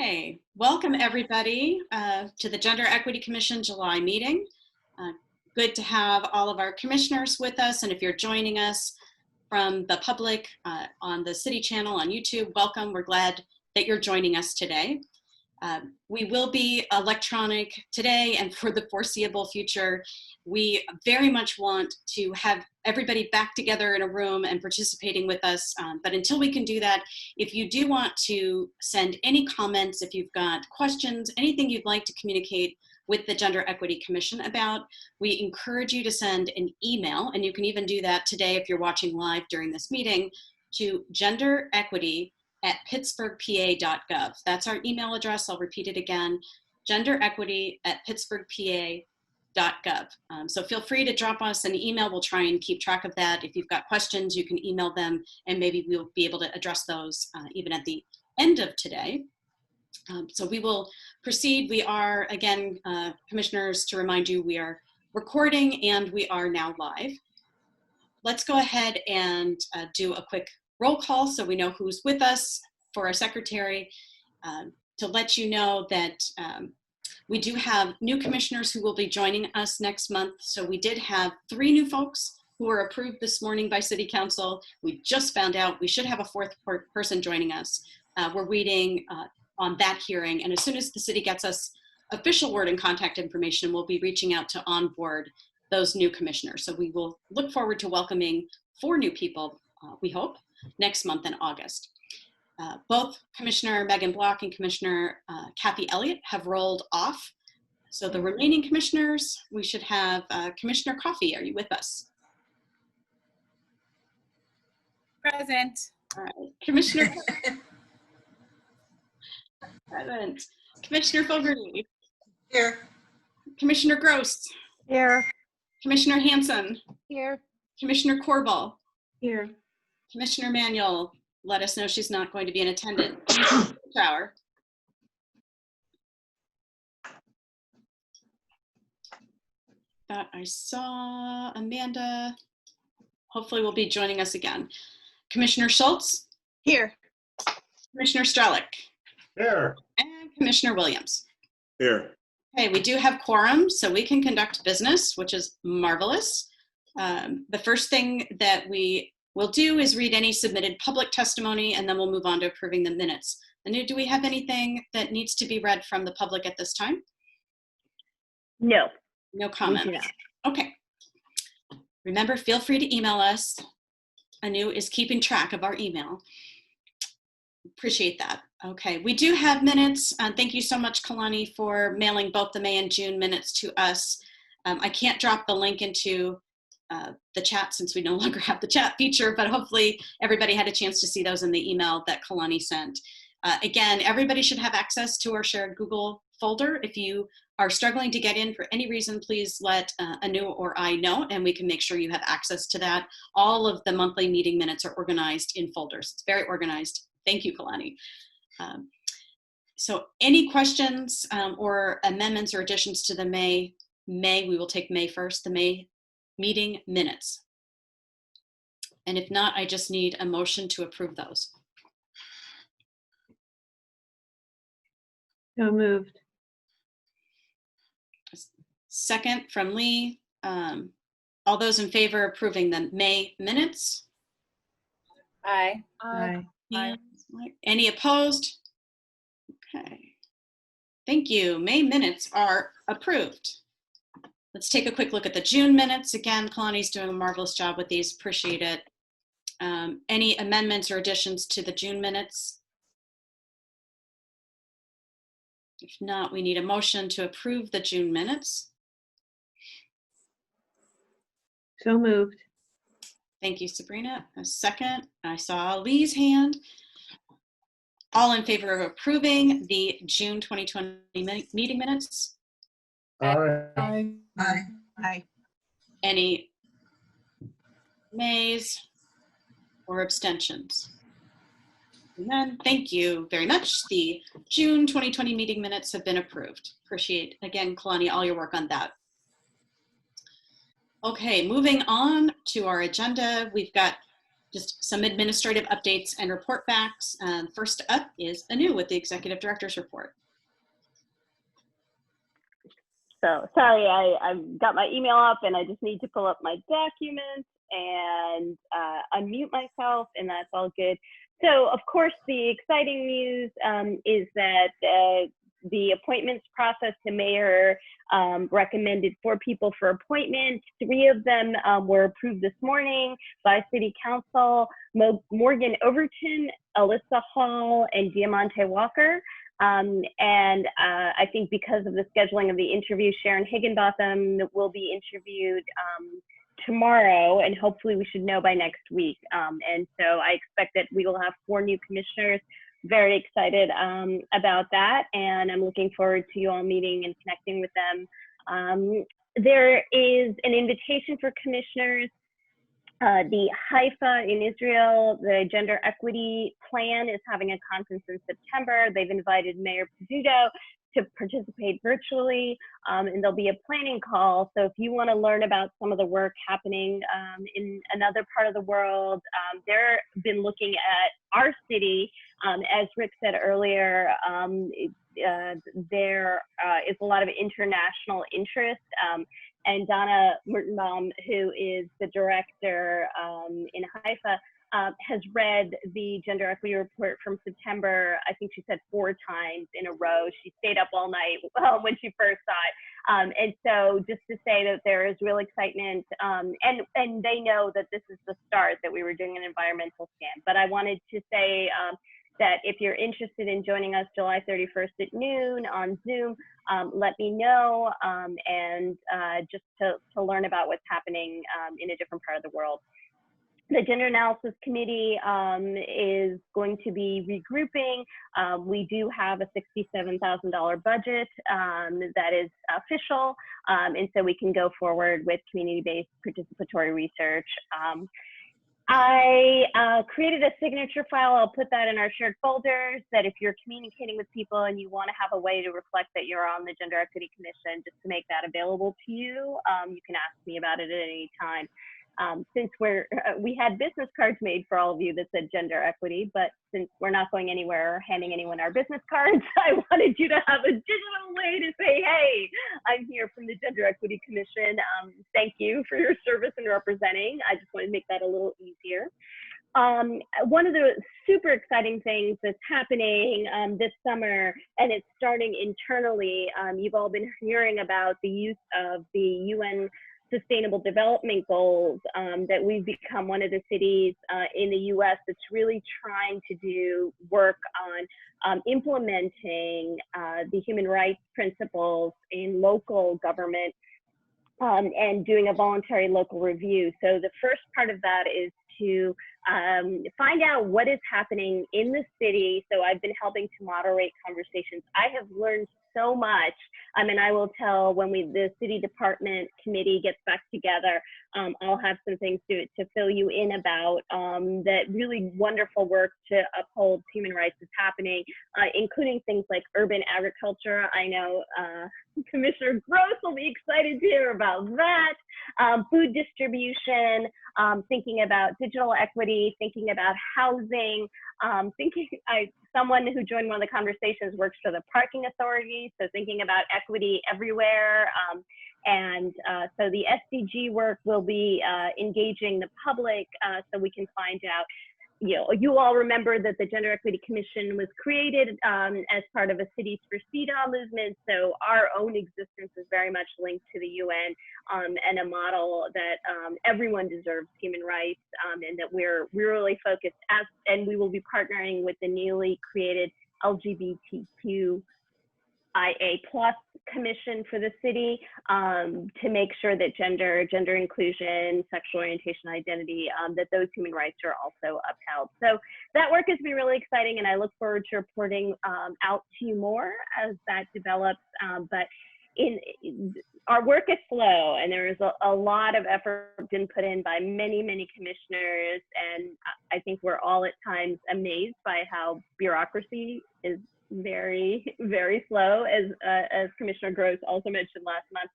Okay, welcome everybody to the Gender Equity Commission July meeting. Good to have all of our commissioners with us, and if you're joining us from the public on the City channel on YouTube, welcome. We're glad that you're joining us today. We will be electronic today and for the foreseeable future. We very much want to have everybody back together in a room and participating with us. But until we can do that, if you do want to send any comments, if you've got questions, anything you'd like to communicate with the Gender Equity Commission about, we encourage you to send an email, and you can even do that today if you're watching live during this meeting, to genderequity@pittsburghpa.gov. That's our email address. I'll repeat it again, genderequity@pittsburghpa.gov. So feel free to drop us an email. We'll try and keep track of that. If you've got questions, you can email them, and maybe we'll be able to address those even at the end of today. So we will proceed. We are, again, commissioners, to remind you, we are recording and we are now live. Let's go ahead and do a quick roll call so we know who's with us. For our secretary, to let you know that we do have new commissioners who will be joining us next month. So we did have 3 new folks who were approved this morning by City Council. We just found out we should have a 4th person joining us. We're waiting on that hearing, and as soon as the city gets us official word and contact information, we'll be reaching out to onboard those new commissioners. So we will look forward to welcoming 4 new people, we hope, next month in August. Both Commissioner Megan Block and Commissioner Kathy Elliott have rolled off. So the remaining commissioners, we should have Commissioner Coffey. Are you with us? Present. All right, Commissioner. Present. Commissioner Fogarty. Here. Commissioner Gross. Here. Commissioner Hanson. Here. Commissioner Corball. Here. Commissioner Manuel, let us know she's not going to be in attendance. Shower. Thought I saw Amanda. Hopefully will be joining us again. Commissioner Schultz. Here. Commissioner Strelick. Here. And Commissioner Williams. Here. Okay, we do have quorum, so we can conduct business, which is marvelous. The first thing that we will do is read any submitted public testimony, and then we'll move on to approving the minutes. Anu, do we have anything that needs to be read from the public at this time? No. No comment. Okay. Remember, feel free to email us. Anu is keeping track of our email. Appreciate that. Okay, we do have minutes. Thank you so much, Kalani, for mailing both the May and June minutes to us. I can't drop the link into the chat since we no longer have the chat feature, but hopefully everybody had a chance to see those in the email that Kalani sent. Again, everybody should have access to our shared Google folder. If you are struggling to get in for any reason, please let Anu or I know, and we can make sure you have access to that. All of the monthly meeting minutes are organized in folders. It's very organized. Thank you, Kalani. So any questions or amendments or additions to the May, we will take May 1st, the May meeting minutes. And if not, I just need a motion to approve those. So moved. Second from Lee. All those in favor of approving the May minutes? Aye. Aye. Any opposed? Okay. Thank you. May minutes are approved. Let's take a quick look at the June minutes. Again, Kalani's doing a marvelous job with these. Appreciate it. Any amendments or additions to the June minutes? If not, we need a motion to approve the June minutes. So moved. Thank you, Sabrina. A second. I saw Lee's hand. All in favor of approving the June 2020 meeting minutes? Aye. Aye. Aye. Any nays or abstentions? None. Thank you very much. The June 2020 meeting minutes have been approved. Appreciate, again, Kalani, all your work on that. Okay, moving on to our agenda. We've got Just some administrative updates and report backs. First up is Anu with the Executive Director's Report. So sorry, I got my email up and I just need to pull up my document and unmute myself, and that's all good. So of course, the exciting news is that the appointments process, the mayor recommended 4 people for appointment. 3 of them were approved this morning by City Council: Morgan Overton, Alyssa Hall, and Diamante Walker. I think because of the scheduling of the interview, Sharon Higginbotham will be interviewed tomorrow, and hopefully we should know by next week. And so I expect that we will have 4 new commissioners. Very excited about that, and I'm looking forward to you all meeting and connecting with them. There is an invitation for commissioners. The Haifa in Israel, the Gender Equity Plan, is having a conference in September. They've invited Mayor Pizzuto to participate virtually, and there'll be a planning call. So if you want to learn about some of the work happening in another part of the world, they've been looking at our city. As Rick said earlier, there is a lot of international interest. And Donna Mertenbaum, who is the director in Haifa, has read the Gender Equity Report from September, I think she said 4 times in a row. She stayed up all night when she first saw it. And so just to say that there is real excitement, and they know that this is the start, that we were doing an environmental scan. But I wanted to say that if you're interested in joining us July 31st at noon on Zoom, let me know, and just to learn about what's happening in a different part of the world. The Gender Analysis Committee is going to be regrouping. We do have a $67,000 budget that is official, and so we can go forward with community-based participatory research. I created a signature file. I'll put that in our shared folders, that if you're communicating with people and you want to have a way to reflect that you're on the Gender Equity Commission, just to make that available to you, you can ask me about it at any time. Since we had business cards made for all of you that said gender equity, but since we're not going anywhere or handing anyone our business cards, I wanted you to have a digital way to say, hey, I'm here from the Gender Equity Commission. Thank you for your service and representing. I just wanted to make that a little easier. One of the super exciting things that's happening this summer, and it's starting internally, you've all been hearing about the use of the UN Sustainable Development Goals, that we've become one of the cities in the US that's really trying to do work on implementing the human rights principles in local government, and doing a voluntary local review. So the first part of that is to find out what is happening in the city. So I've been helping to moderate conversations. I have learned so much. And I will tell when the city department committee gets back together, I'll have some things to fill you in about that really wonderful work to uphold human rights is happening, including things like urban agriculture. I know Commissioner Gross will be excited to hear about that. Food distribution, thinking about digital equity, thinking about housing, someone who joined one of the conversations works for the parking authority, so thinking about equity everywhere. So the SDG work will be engaging the public, so we can find out. You all remember that the Gender Equity Commission was created as part of a Cities for CEDAW movement. So our own existence is very much linked to the UN, and a model that everyone deserves human rights, and that we're really focused and we will be partnering with the newly created LGBTQIA+ commission for the city, to make sure that gender inclusion, sexual orientation, identity, that those human rights are also upheld. So that work has been really exciting, and I look forward to reporting out to you more as that develops. But our work is slow, and there is a lot of effort been put in by many commissioners, and I think we're all at times amazed by how bureaucracy is very slow, as Commissioner Gross also mentioned last month.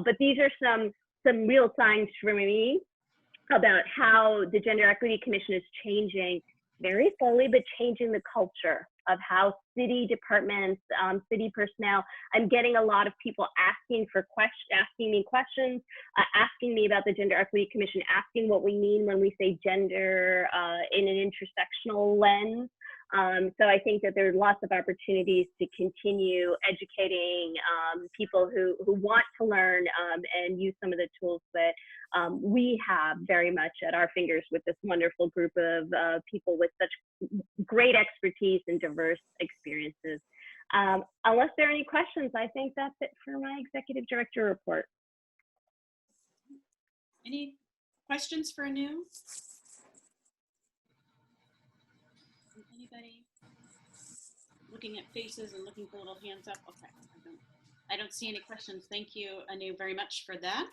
But these are some real signs for me about how the Gender Equity Commission is changing very slowly, but changing the culture of how city departments, city personnel. I'm getting a lot of people asking me questions, asking me about the Gender Equity Commission, asking what we mean when we say gender in an intersectional lens. So I think that there's lots of opportunities to continue educating people who want to learn and use some of the tools that we have very much at our fingers with this wonderful group of people with such great expertise and diverse experiences. Unless there are any questions, I think that's it for my executive director report. Any questions for Anu? Anybody? Looking at faces and looking for little hands up. Okay, I don't see any questions. Thank you, Anu, very much for that.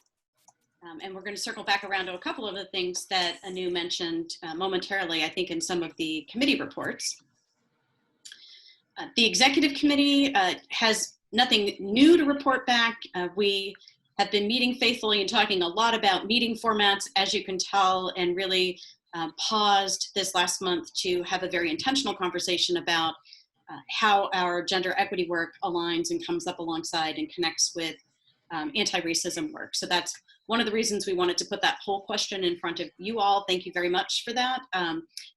And we're going to circle back around to a couple of the things that Anu mentioned momentarily, I think, in some of the committee reports. The executive committee has nothing new to report back. We have been meeting faithfully and talking a lot about meeting formats, as you can tell, and really paused this last month to have a very intentional conversation about how our gender equity work aligns and comes up alongside and connects with anti-racism work. So that's one of the reasons we wanted to put that poll question in front of you all. Thank you very much for that.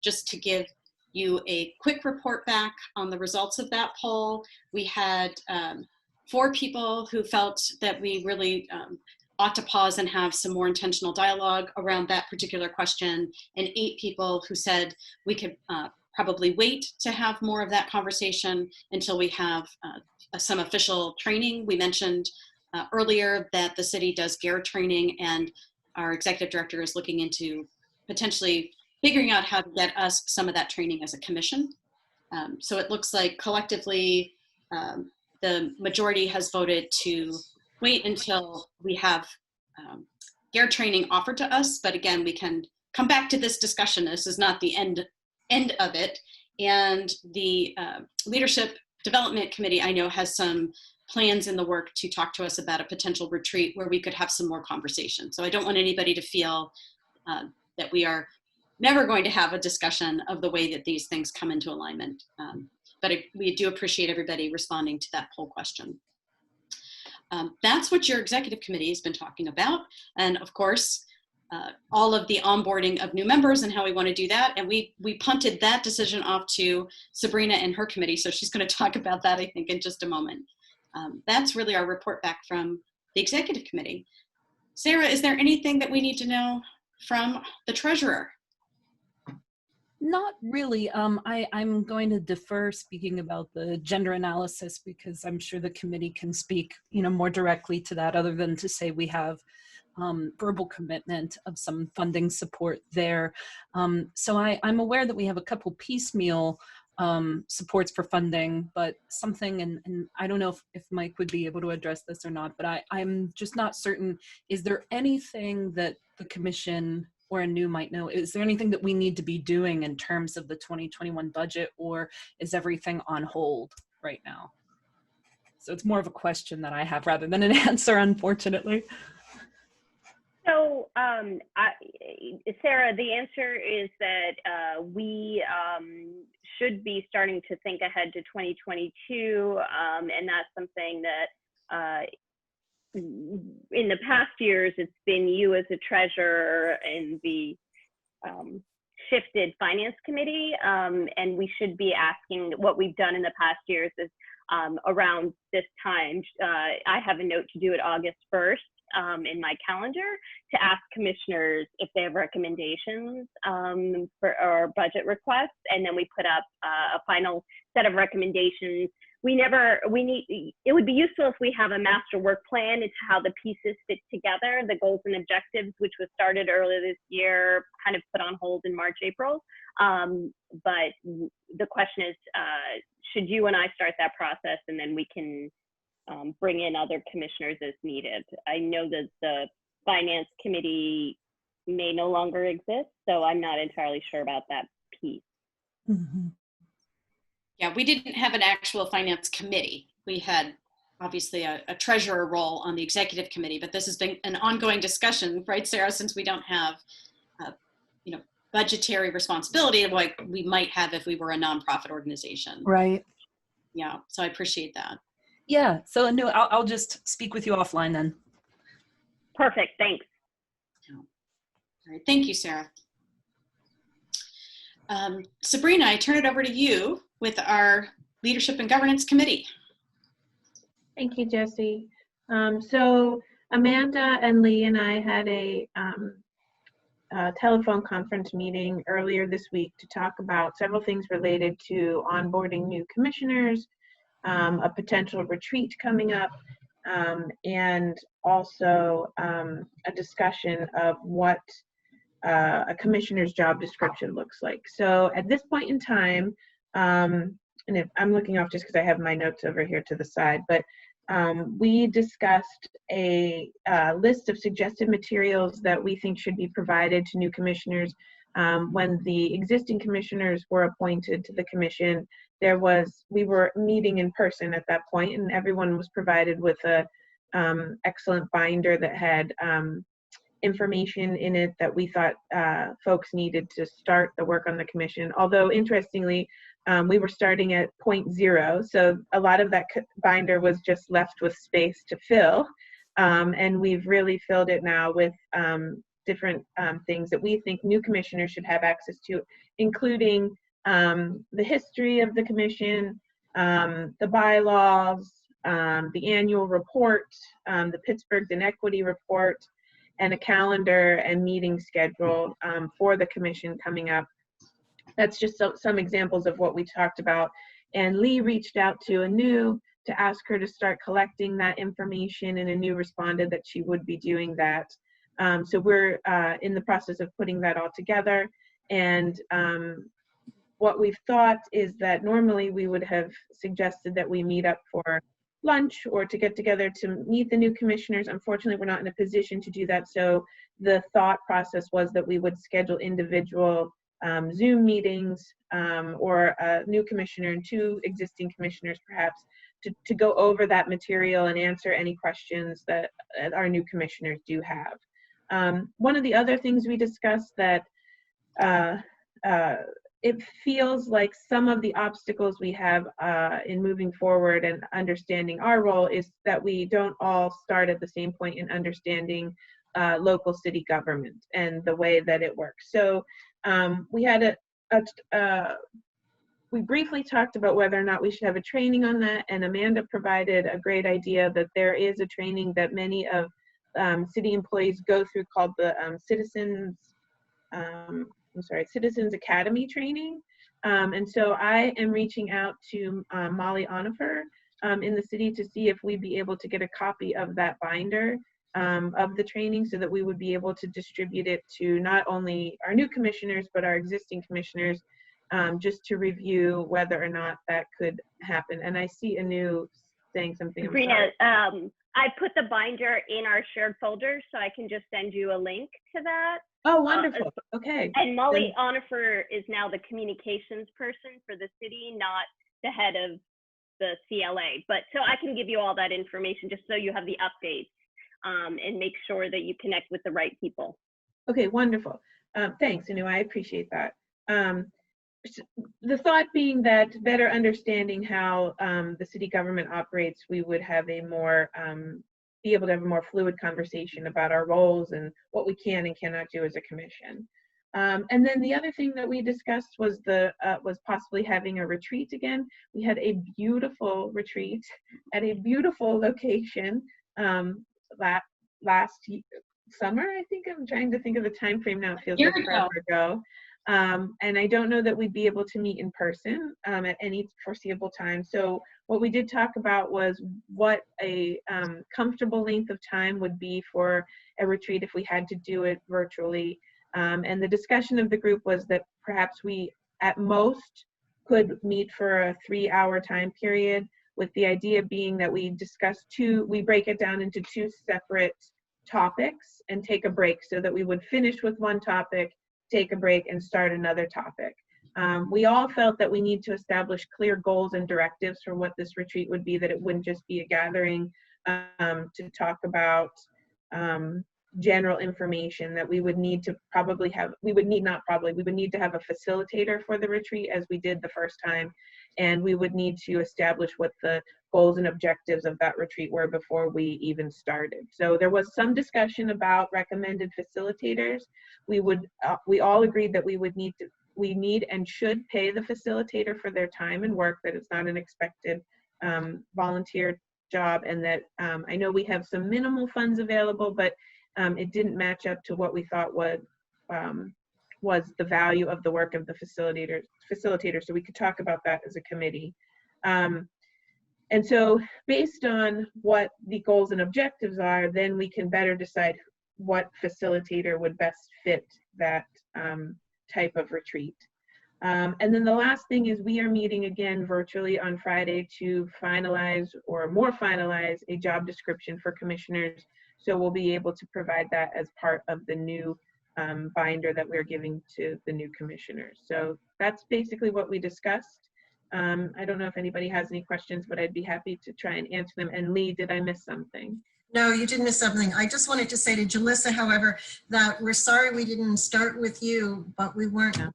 Just to give you a quick report back on the results of that poll, we had 4 people who felt that we really ought to pause and have some more intentional dialogue around that particular question, and 8 people who said we could probably wait to have more of that conversation until we have some official training. We mentioned earlier that the city does GARE training, and our executive director is looking into potentially figuring out how to get us some of that training as a commission. So it looks like collectively the majority has voted to wait until we have GARE training offered to us, but again, we can come back to this discussion. This is not the end of it. And the Leadership Development Committee, I know, has some plans in the work to talk to us about a potential retreat where we could have some more conversation. So I don't want anybody to feel that we are never going to have a discussion of the way that these things come into alignment. But we do appreciate everybody responding to that poll question. That's what your executive committee has been talking about. And of course, all of the onboarding of new members and how we want to do that. And we punted that decision off to Sabrina and her committee. So she's going to talk about that, I think, in just a moment. That's really our report back from the executive committee. Sarah, is there anything that we need to know from the treasurer? Not really. I'm going to defer speaking about the gender analysis because I'm sure the committee can speak, more directly to that, other than to say we have verbal commitment of some funding support there. So I'm aware that we have a couple piecemeal supports for funding, but something, and I don't know if Mike would be able to address this or not, but I'm just not certain. Is there anything that the commission or Anu might know? Is there anything that we need to be doing in terms of the 2021 budget, or is everything on hold right now? So it's more of a question that I have rather than an answer, unfortunately. So, Sarah, the answer is that we should be starting to think ahead to 2022, and that's something that in the past years, it's been you as a treasurer in the shifted finance committee, and we should be asking. What we've done in the past years is around this time, I have a note to do it August 1st. In my calendar to ask commissioners if they have recommendations for our budget requests, and then we put up a final set of recommendations. It would be useful if we have a master work plan into how the pieces fit together, the goals and objectives, which was started earlier this year, kind of put on hold in March, April. But the question is, should you and I start that process, and then we can bring in other commissioners as needed. I know that the finance committee may no longer exist, so I'm not entirely sure about that piece. Mm-hmm. Yeah, we didn't have an actual finance committee. We had obviously a treasurer role on the executive committee, but this has been an ongoing discussion, right, Sarah, since we don't have you know, budgetary responsibility like we might have if we were a nonprofit organization. Right. Yeah, so I appreciate that. Yeah. So no, I'll just speak with you offline then. Perfect, thanks. All right, thank you, Sarah. Sabrina, I turn it over to you with our Leadership and Governance Committee. Thank you, Jesse. So Amanda and Lee and I had a telephone conference meeting earlier this week to talk about several things related to onboarding new commissioners, a potential retreat coming up, and also a discussion of what a commissioner's job description looks like. So at this point in time, and if I'm looking off just because I have my notes over here to the side, but we discussed a list of suggested materials that we think should be provided to new commissioners. When the existing commissioners were appointed to the commission, we were meeting in person at that point, and everyone was provided with a excellent binder that had information in it that we thought folks needed to start the work on the commission. Although interestingly, we were starting at point 0, so a lot of that binder was just left with space to fill, and we've really filled it now with different things that we think new commissioners should have access to, including the history of the commission, the bylaws, the annual report, the Pittsburgh Inequity Report, and a calendar and meeting schedule for the commission coming up. That's just some examples of what we talked about. And Lee reached out to Anu to ask her to start collecting that information, and Anu responded that she would be doing that. So we're in the process of putting that all together. And what we've thought is that normally we would have suggested that we meet up for lunch or to get together to meet the new commissioners. Unfortunately, we're not in a position to do that. So the thought process was that we would schedule individual Zoom meetings or a new commissioner and 2 existing commissioners perhaps to go over that material and answer any questions that our new commissioners do have. One of the other things we discussed that it feels like some of the obstacles we have in moving forward and understanding our role is that we don't all start at the same point in understanding local city government and the way that it works. So we had we briefly talked about whether or not we should have a training on that, and Amanda provided a great idea that there is a training that many of city employees go through called the Citizens Academy training. And so I am reaching out to Molly Onifer in the city to see if we'd be able to get a copy of that binder of the training so that we would be able to distribute it to not only our new commissioners, but our existing commissioners, just to review whether or not that could happen. And I see Anu saying something. Sabrina, I put the binder in our shared folder, so I can just send you a link to that. Oh, wonderful. Okay. And Molly Onifer is now the communications person for the city, not the head of the CLA. But so I can give you all that information just so you have the updates and make sure that you connect with the right people. Okay, wonderful. Thanks, Anu. I appreciate that. The thought being that better understanding how the city government operates, we would have a more be able to have a more fluid conversation about our roles and what we can and cannot do as a commission. And then the other thing that we discussed was was possibly having a retreat again. We had a beautiful retreat at a beautiful location last summer. I think I'm trying to think of the time frame now. It feels like forever ago. And I don't know that we'd be able to meet in person at any foreseeable time. So what we did talk about was what a comfortable length of time would be for a retreat if we had to do it virtually. And the discussion of the group was that perhaps we at most could meet for a 3-hour time period, with the idea being that we break it down into 2 separate topics and take a break, so that we would finish with one topic, take a break, and start another topic. We all felt that we need to establish clear goals and directives for what this retreat would be, that it wouldn't just be a gathering to talk about general information that we would need to probably have, we would need to have a facilitator for the retreat as we did the first time. And we would need to establish what the goals and objectives of that retreat were before we even started. So there was some discussion about recommended facilitators. We all agreed that we need and should pay the facilitator for their time and work, that it's not an expected volunteer job, and that I know we have some minimal funds available, but it didn't match up to what we thought was the value of the work of the facilitator. So we could talk about that as a committee. And so based on what the goals and objectives are, then we can better decide what facilitator would best fit that type of retreat. And then the last thing is we are meeting again virtually on Friday to finalize a job description for commissioners. So we'll be able to provide that as part of the new binder that we're giving to the new commissioners. So that's basically what we discussed. I don't know if anybody has any questions, but I'd be happy to try and answer them. And Lee, did I miss something? No, you didn't miss something. I just wanted to say to Jalissa, however, that we're sorry we didn't start with you, but we weren't at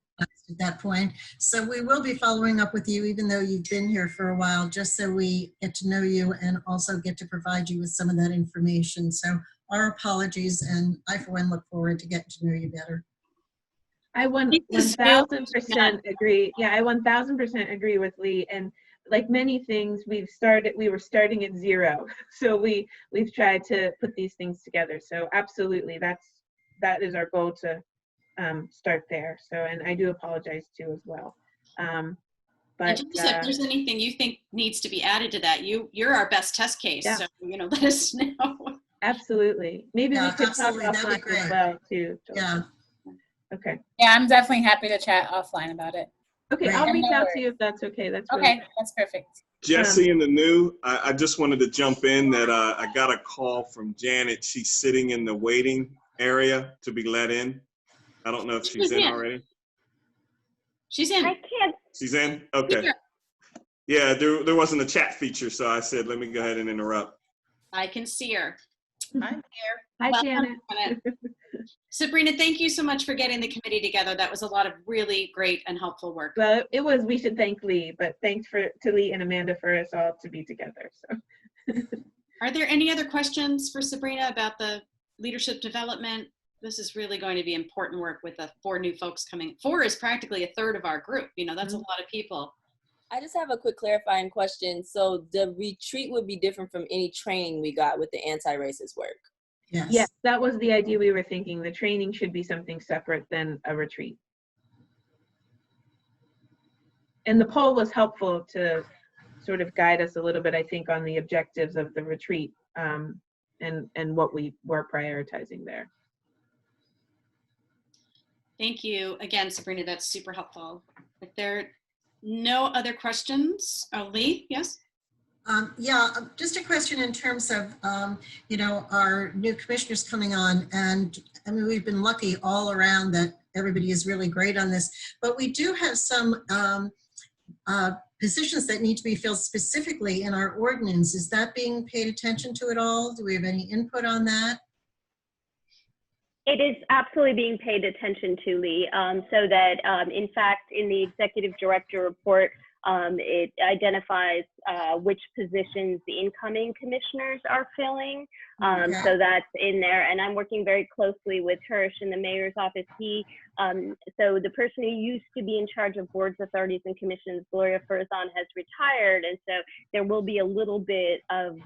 that point. So we will be following up with you, even though you've been here for a while, just so we get to know you and also get to provide you with some of that information. So our apologies, and I, for one, look forward to getting to know you better. I 1000% agree. Yeah, I 1000% agree with Lee. And like many things, we were starting at zero. So we've tried to put these things together. So absolutely, that is our goal, to start there. So, and I do apologize too as well. But if there's anything you think needs to be added to that, you're our best test case. Yeah. So, let us know. Absolutely. Maybe we could talk offline as well too. Yeah. Okay. Yeah, I'm definitely happy to chat offline about it. Okay, Great. I'll reach out to you if that's okay. That's really Okay, that's perfect. Jesse in the new, I just wanted to jump in that I got a call from Janet. She's sitting in the waiting area to be let in. I don't know if she's in already. She's in. I can't. She's in? Okay. Yeah, there wasn't a chat feature, so I said, let me go ahead and interrupt. I can see her. I'm here. Hi, Janet. Sabrina, thank you so much for getting the committee together. That was a lot of really great and helpful work. Well, we should thank Lee, but thanks to Lee and Amanda for us all to be together. So, Are there any other questions for Sabrina about the leadership development? This is really going to be important work with the 4 new folks coming. 4 is practically a third of our group. That's a lot of people. I just have a quick clarifying question. So the retreat would be different from any training we got with the anti-racist work? Yes, that was the idea we were thinking. The training should be something separate than a retreat. And the poll was helpful to sort of guide us a little bit, I think, on the objectives of the retreat and what we were prioritizing there. Thank you again, Sabrina. That's super helpful. If there are no other questions, Lee, yes? Yeah, just a question in terms of, our new commissioners coming on. And I mean, we've been lucky all around that everybody is really great on this, but we do have some positions that need to be filled specifically in our ordinance. Is that being paid attention to at all? Do we have any input on that? It is absolutely being paid attention to, Lee, so that, in fact, in the executive director report, it identifies which positions the incoming commissioners are filling. So that's in there, and I'm working very closely with Hirsch in the mayor's office. So the person who used to be in charge of boards, authorities, and commissions, Gloria Furzon, has retired, and so there will be a little bit of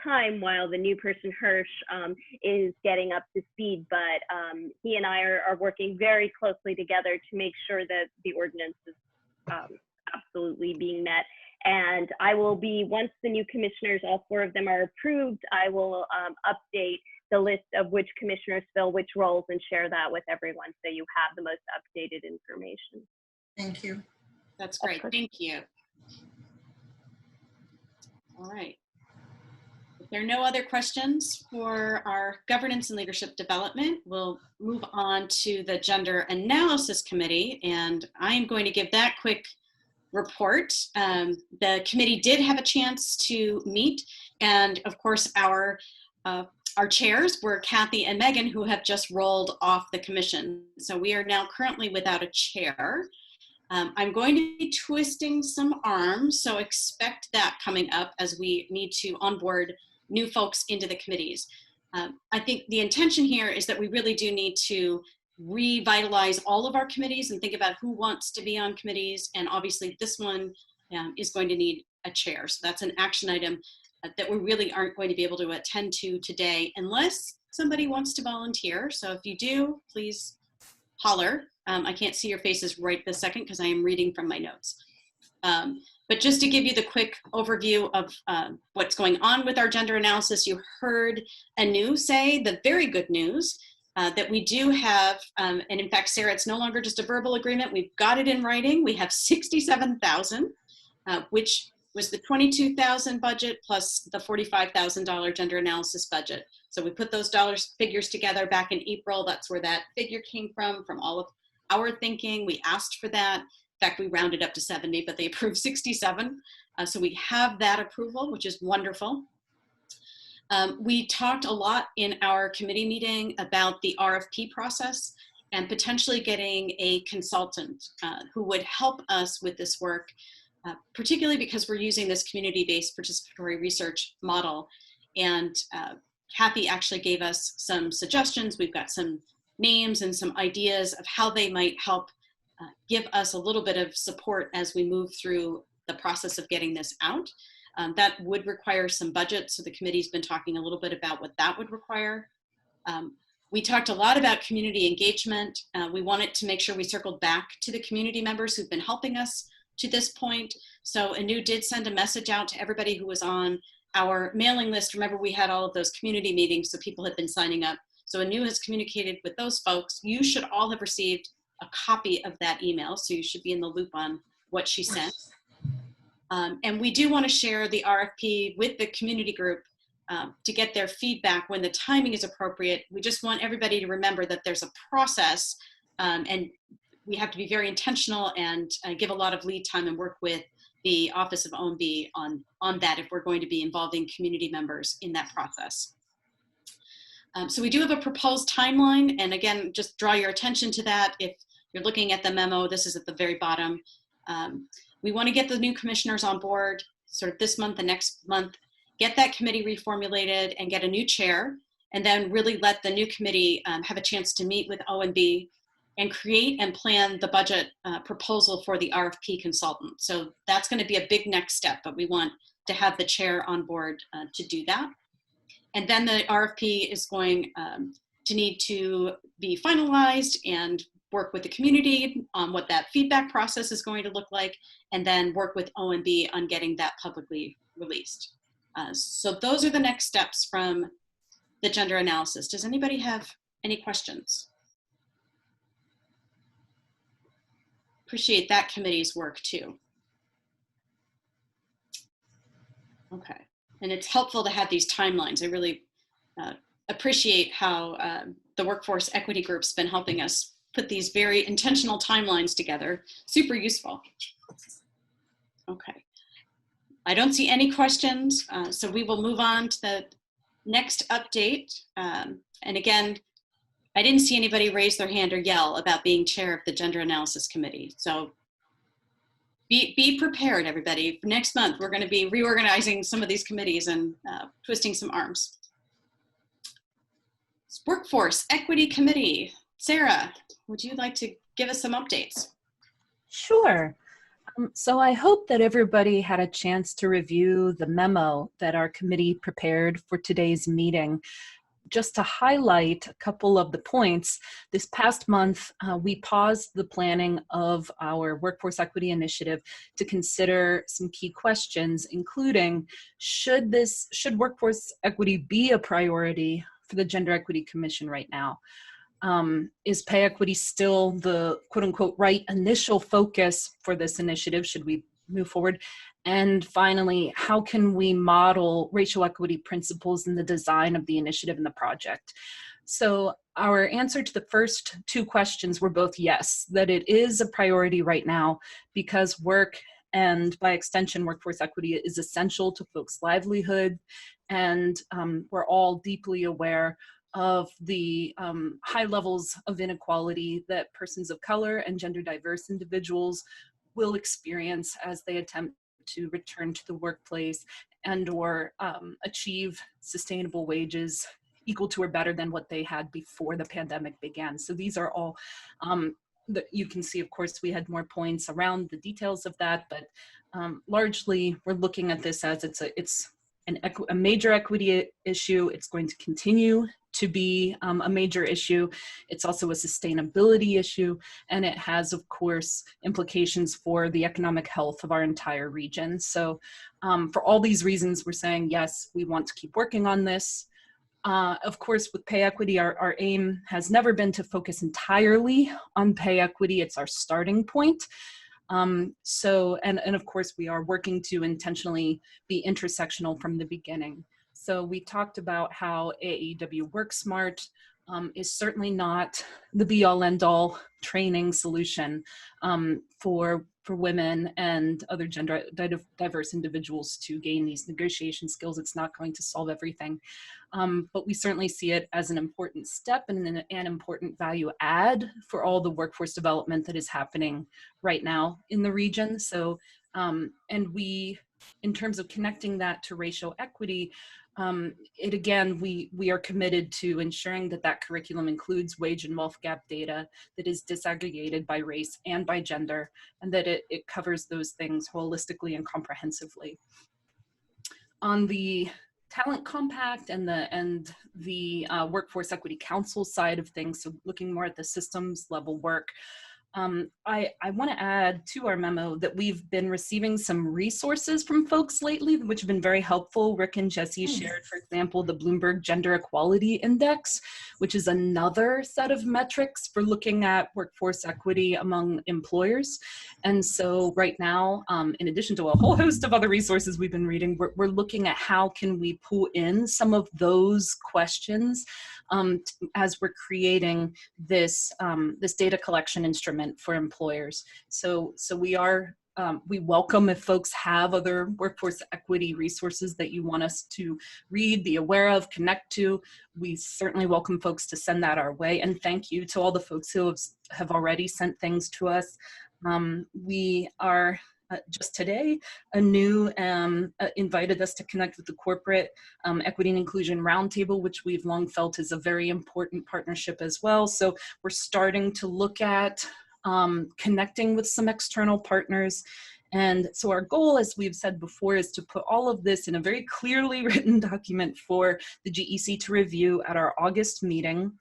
time while the new person, Hirsch, is getting up to speed, but he and I are working very closely together to make sure that the ordinance is absolutely being met. And I will be, once the new commissioners, all 4 of them are approved, I will update the list of which commissioners fill which roles and share that with everyone so you have the most updated information. Thank you. That's great. Thank you. All right. If there are no other questions for our governance and leadership development, we'll move on to the Gender Analysis Committee, and I'm going to give that quick report. The committee did have a chance to meet, and of course our Our chairs were Kathy and Megan, who have just rolled off the commission. So we are now currently without a chair. I'm going to be twisting some arms, so expect that coming up as we need to onboard new folks into the committees. I think the intention here is that we really do need to revitalize all of our committees and think about who wants to be on committees. And obviously this one is going to need a chair. So that's an action item that we really aren't going to be able to attend to today unless somebody wants to volunteer. So if you do, please holler. I can't see your faces right this second because I am reading from my notes. But just to give you the quick overview of what's going on with our gender analysis, you heard Anu say the very good news that we do have, and in fact, Sarah, it's no longer just a verbal agreement. We've got it in writing. We have $67,000, which was the $22,000 budget plus the $45,000 gender analysis budget. So we put those figures together back in April. That's where that figure came from all of our thinking. We asked for that. In fact, we rounded up to 70, but they approved 67. So we have that approval, which is wonderful. We talked a lot in our committee meeting about the RFP process and potentially getting a consultant who would help us with this work, particularly because we're using this community-based participatory research model. And Kathy actually gave us some suggestions. We've got some names and some ideas of how they might help give us a little bit of support as we move through the process of getting this out. That would require some budget, so the committee's been talking a little bit about what that would require. We talked a lot about community engagement. We wanted to make sure we circled back to the community members who've been helping us to this point. So Anu did send a message out to everybody who was on our mailing list. Remember, we had all of those community meetings, so people had been signing up. So Anu has communicated with those folks. You should all have received a copy of that email, so you should be in the loop on what she sent. And we do want to share the RFP with the community group to get their feedback when the timing is appropriate. We just want everybody to remember that there's a process and we have to be very intentional and give a lot of lead time and work with the Office of OMB on that if we're going to be involving community members in that process. So we do have a proposed timeline, and again, just draw your attention to that. If you're looking at the memo, this is at the very bottom. We want to get the new commissioners on board sort of this month and next month, get that committee reformulated and get a new chair, and then really let the new committee have a chance to meet with OMB and create and plan the budget proposal for the RFP consultant. So that's going to be a big next step, but we want to have the chair on board to do that. And then the RFP is going to need to be finalized and work with the community on what that feedback process is going to look like, and then work with OMB on getting that publicly released. So those are the next steps from the gender analysis. Does anybody have any questions? Appreciate that committee's work too. Okay. And it's helpful to have these timelines. I really appreciate how the workforce equity group's been helping us put these very intentional timelines together. Super useful. Okay. I don't see any questions, so we will move on to the next update. And again, I didn't see anybody raise their hand or yell about being chair of the Gender Analysis Committee. So be prepared, everybody. Next month, we're going to be reorganizing some of these committees and twisting some arms. Workforce Equity Committee. Sarah, would you like to give us some updates? Sure. So I hope that everybody had a chance to review the memo that our committee prepared for today's meeting. Just to highlight a couple of the points, this past month, we paused the planning of our Workforce Equity Initiative to consider some key questions, including should workforce equity be a priority for the Gender Equity Commission right now? Is pay equity still the quote unquote right initial focus for this initiative? Should we move forward? And finally, how can we model racial equity principles in the design of the initiative and the project? So our answer to the first two questions were both yes, that it is a priority right now because work and by extension, workforce equity is essential to folks' livelihood. And we're all deeply aware of the high levels of inequality that persons of color and gender diverse individuals will experience as they attempt to return to the workplace and or achieve sustainable wages equal to or better than what they had before the pandemic began. So these are all, you can see, of course, we had more points around the details of that, but largely we're looking at this as it's a major equity issue. It's going to continue to be a major issue. It's also a sustainability issue, and it has, of course, implications for the economic health of our entire region. So for all these reasons, we're saying, yes, we want to keep working on this. Of course, with pay equity, our aim has never been to focus entirely on pay equity. It's our starting point. And of course, we are working to intentionally be intersectional from the beginning. So we talked about how AAUW Work Smart is certainly not the be-all end-all training solution for women and other gender diverse individuals to gain these negotiation skills. It's not going to solve everything, but we certainly see it as an important step and an important value add for all the workforce development that is happening right now in the region. So, and we, in terms of connecting that to racial equity, we are committed to ensuring that that curriculum includes wage and wealth gap data that is disaggregated by race and by gender, and that it covers those things holistically and comprehensively. On the Talent Compact and the Workforce Equity Council side of things, so looking more at the systems level work, I want to add to our memo that we've been receiving some resources from folks lately, which have been very helpful. Rick and Jesse shared, for example, the Bloomberg Gender Equality Index, which is another set of metrics for looking at workforce equity among employers. And so right now, in addition to a whole host of other resources we've been reading, we're looking at how can we pull in some of those questions as we're creating this, this data collection instrument for employers. So we welcome if folks have other workforce equity resources that you want us to read, be aware of, connect to. We certainly welcome folks to send that our way. And thank you to all the folks who have already sent things to us. We are just today, a new invited us to connect with the Corporate Equity and Inclusion Roundtable, which we've long felt is a very important partnership as well. So we're starting to look at connecting with some external partners. And so our goal, as we've said before, is to put all of this in a very clearly written document for the GEC to review at our August meeting.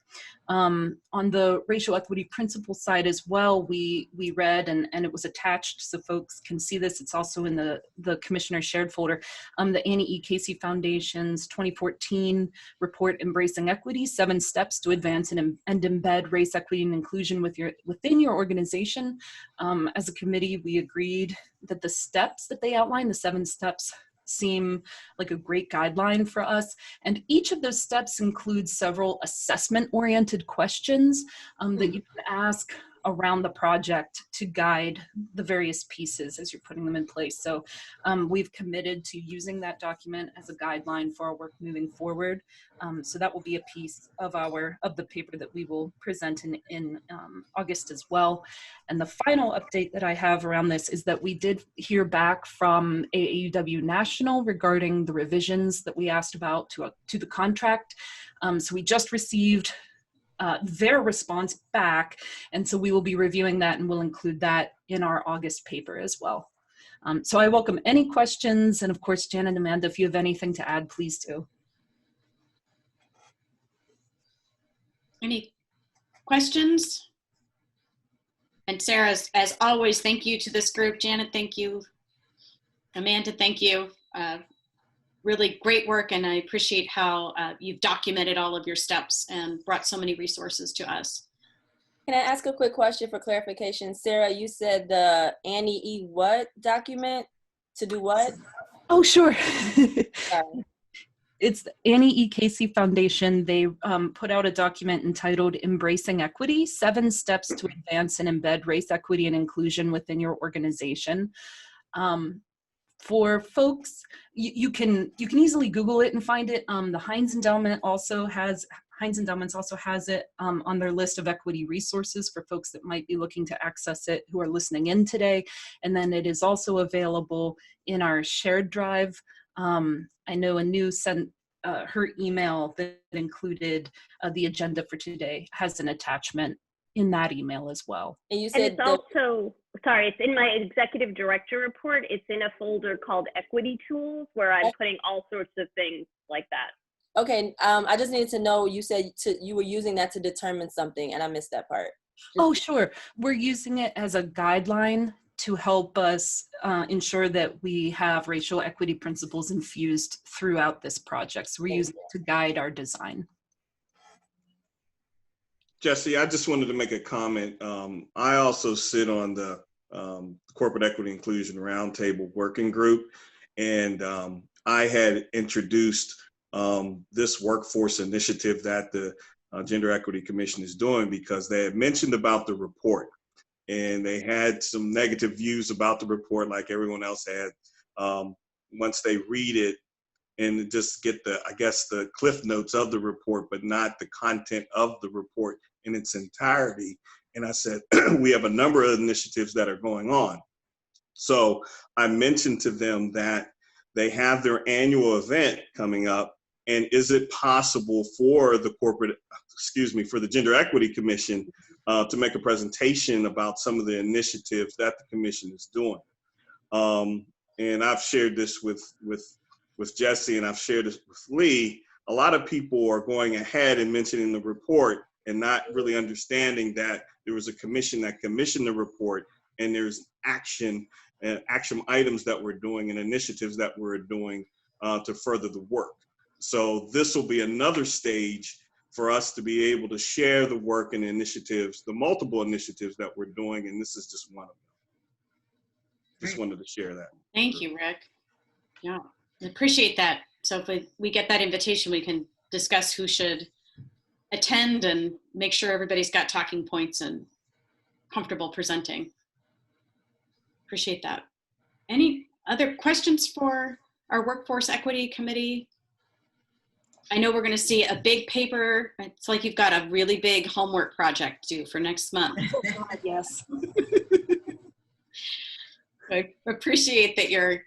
On the racial equity principle side as well, we read, and it was attached so folks can see this. It's also in the Commissioner shared folder, the Annie E. Casey Foundation's 2014 report, Embracing Equity, 7 Steps to Advance and Embed Race, Equity, and Inclusion within your organization. As a committee, we agreed that the steps that they outline, the 7 steps, seem like a great guideline for us. And each of those steps includes several assessment-oriented questions that you can ask around the project to guide the various pieces as you're putting them in place. So we've committed to using that document as a guideline for our work moving forward. So that will be a piece of the paper that we will present in August as well. And the final update that I have around this is that we did hear back from AAUW National regarding the revisions that we asked about to the contract. So we just received their response back, and so we will be reviewing that, and we'll include that in our August paper as well. So I welcome any questions, and of course, Jan and Amanda, if you have anything to add, please do. Any questions? And Sarah, as always, thank you to this group. Janet, thank you. Amanda, thank you. Really great work, and I appreciate how you've documented all of your steps and brought so many resources to us. Can I ask a quick question for clarification? Sarah, you said the Annie E. what document? To do what? Oh, sure. Sorry. It's the Annie E. Casey Foundation. They put out a document entitled Embracing Equity, 7 Steps to Advance and Embed Race, Equity, and Inclusion within Your Organization. For folks, you can easily Google it and find it. The Heinz Endowments also has it on their list of equity resources for folks that might be looking to access it who are listening in today. And then it is also available in our shared drive. I know Anu sent her email that included the agenda for today has an attachment in that email as well. And you And said it's also, sorry, it's in my executive director report. It's in a folder called Equity Tools where I'm putting all sorts of things like that. okay. I just needed to know. You said you were using that to determine something, and I missed that part. Oh, sure. We're using it as a guideline to help us ensure that we have racial equity principles infused throughout this project. So we're using it to guide our design. Jesse, I just wanted to make a comment. I also sit on the Corporate Equity Inclusion Roundtable Working Group, and I had introduced this workforce initiative that the Gender Equity Commission is doing because they had mentioned about the report, and they had some negative views about the report like everyone else had. Once they read it, and just get the cliff notes of the report, but not the content of the report in its entirety. And I said, we have a number of initiatives that are going on. So I mentioned to them that they have their annual event coming up, and is it possible for the for the Gender Equity Commission to make a presentation about some of the initiatives that the commission is doing? And I've shared this with Jesse, and I've shared this with Lee. A lot of people are going ahead and mentioning the report and not really understanding that there was a commission that commissioned the report, and there's action items that we're doing and initiatives that we're doing to further the work. So this will be another stage for us to be able to share the work and initiatives, the multiple initiatives that we're doing, and this is just one of them. Just wanted to share that. Thank you, Rick. Yeah, I appreciate that. So if we get that invitation, we can discuss who should attend and make sure everybody's got talking points and comfortable presenting. Appreciate that. Any other questions for our Workforce Equity Committee? I know we're going to see a big paper. It's like you've got a really big homework project due for next month. Yes. I appreciate that you're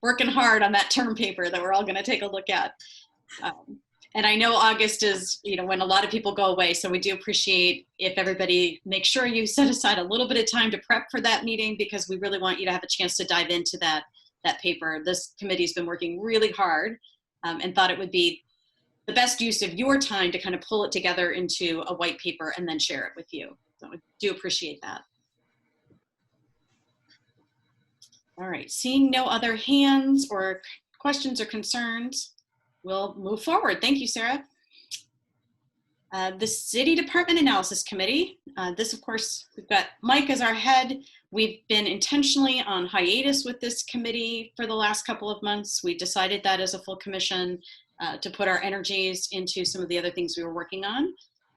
working hard on that term paper that we're all going to take a look at. And I know August is, when a lot of people go away. So we do appreciate if everybody make sure you set aside a little bit of time to prep for that meeting, because we really want you to have a chance to dive into that paper. This committee's been working really hard and thought it would be the best use of your time to kind of pull it together into a white paper and then share it with you. So I do appreciate that. All right, seeing no other hands or questions or concerns, we'll move forward. Thank you, Sarah. The City Department Analysis Committee. This, of course, we've got Mike as our head. We've been intentionally on hiatus with this committee for the last couple of months. We decided that as a full commission to put our energies into some of the other things we were working on.